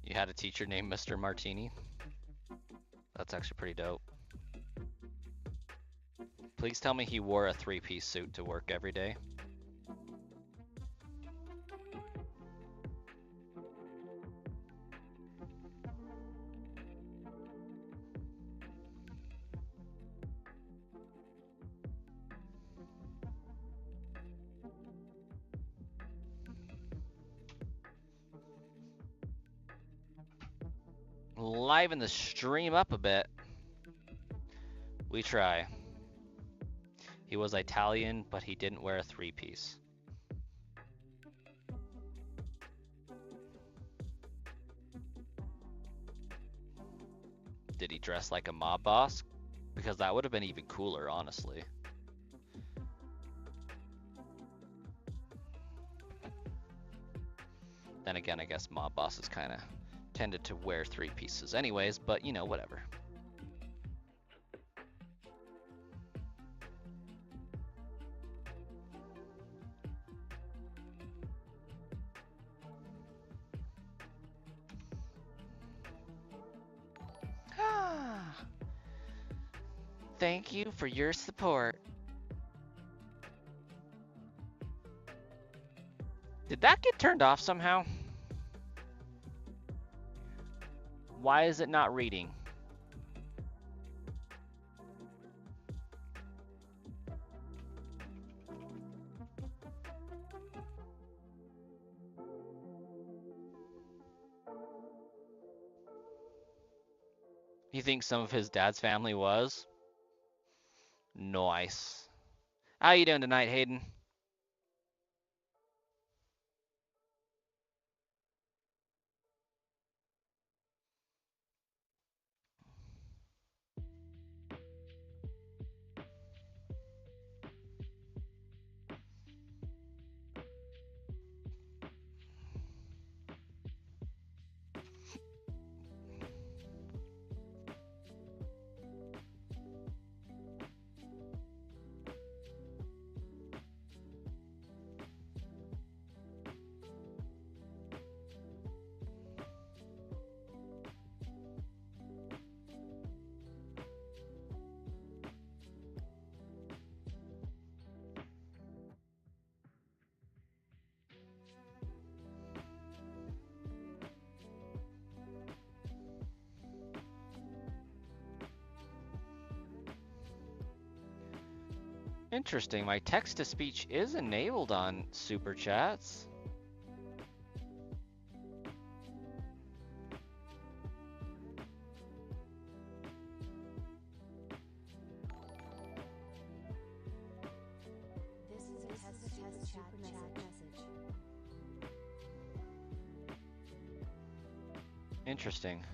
[SPEAKER 1] You had a teacher named Mr. Martini? That's actually pretty dope. Please tell me he wore a three-piece suit to work every day. Liven the stream up a bit. We try. He was Italian, but he didn't wear a three-piece. Did he dress like a mob boss? Because that would have been even cooler, honestly. Then again, I guess mob bosses kind of tended to wear three pieces anyways, but you know, whatever. Thank you for your support. Did that get turned off somehow? Why is it not reading? You think some of his dad's family was? Nice. How you doing tonight, Hayden? Interesting, my text-to-speech is enabled on Super Chats.
[SPEAKER 2] This is a test chat message.
[SPEAKER 1] Interesting.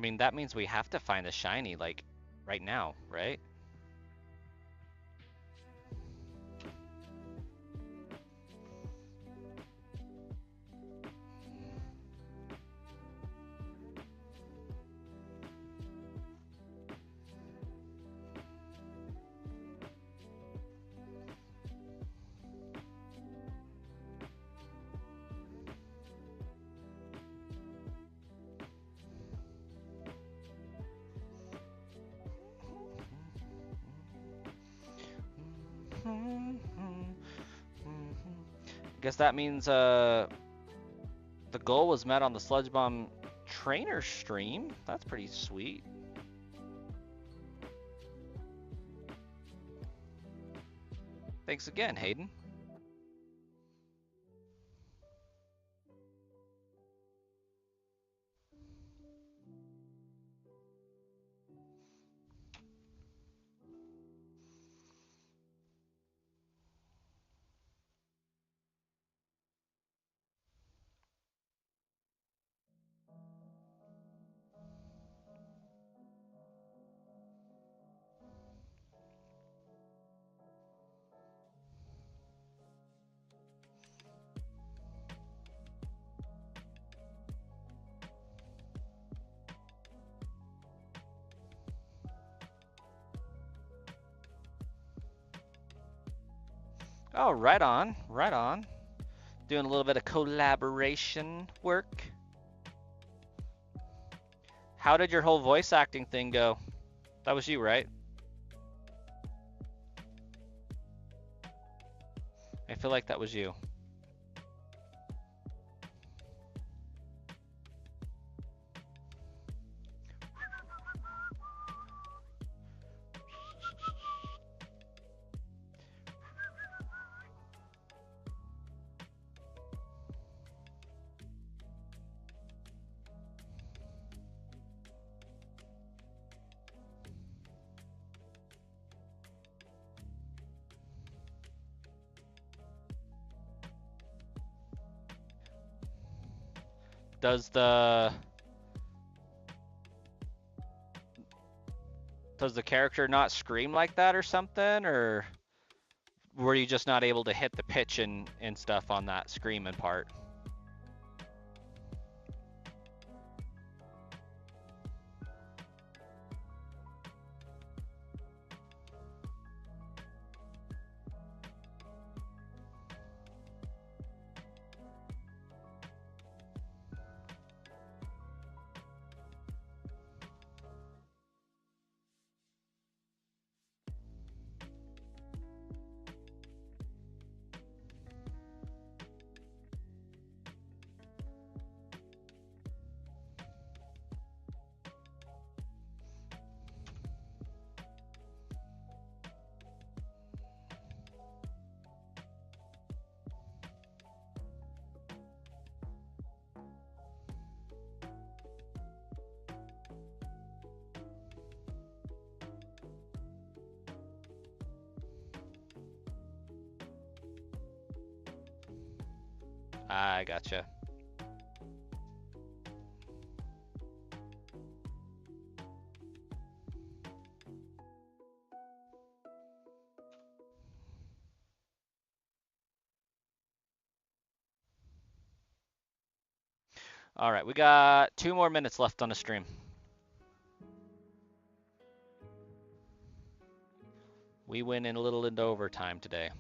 [SPEAKER 1] I mean, that means we have to find a shiny, like, right now, right? Guess that means the goal was met on the Sludge Bomb trainer stream. That's pretty sweet. Thanks again, Hayden. Oh, right on, right on. Doing a little bit of collaboration work. How did your whole voice acting thing go? That was you, right? I feel like that was you. Does the character not scream like that or something, or were you just not able to hit the pitch and stuff on that screaming part? I gotcha. All right, we got 2 more minutes left on the stream. We went in a little into overtime today.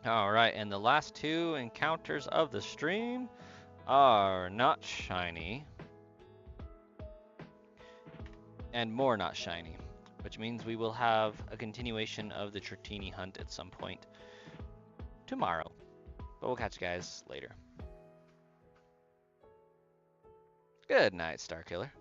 [SPEAKER 1] All right, and the last two encounters of the stream are not shiny and more not shiny, which means we will have a continuation of the Tritini hunt at some point tomorrow. But we'll catch you guys later. Good night, Starkiller.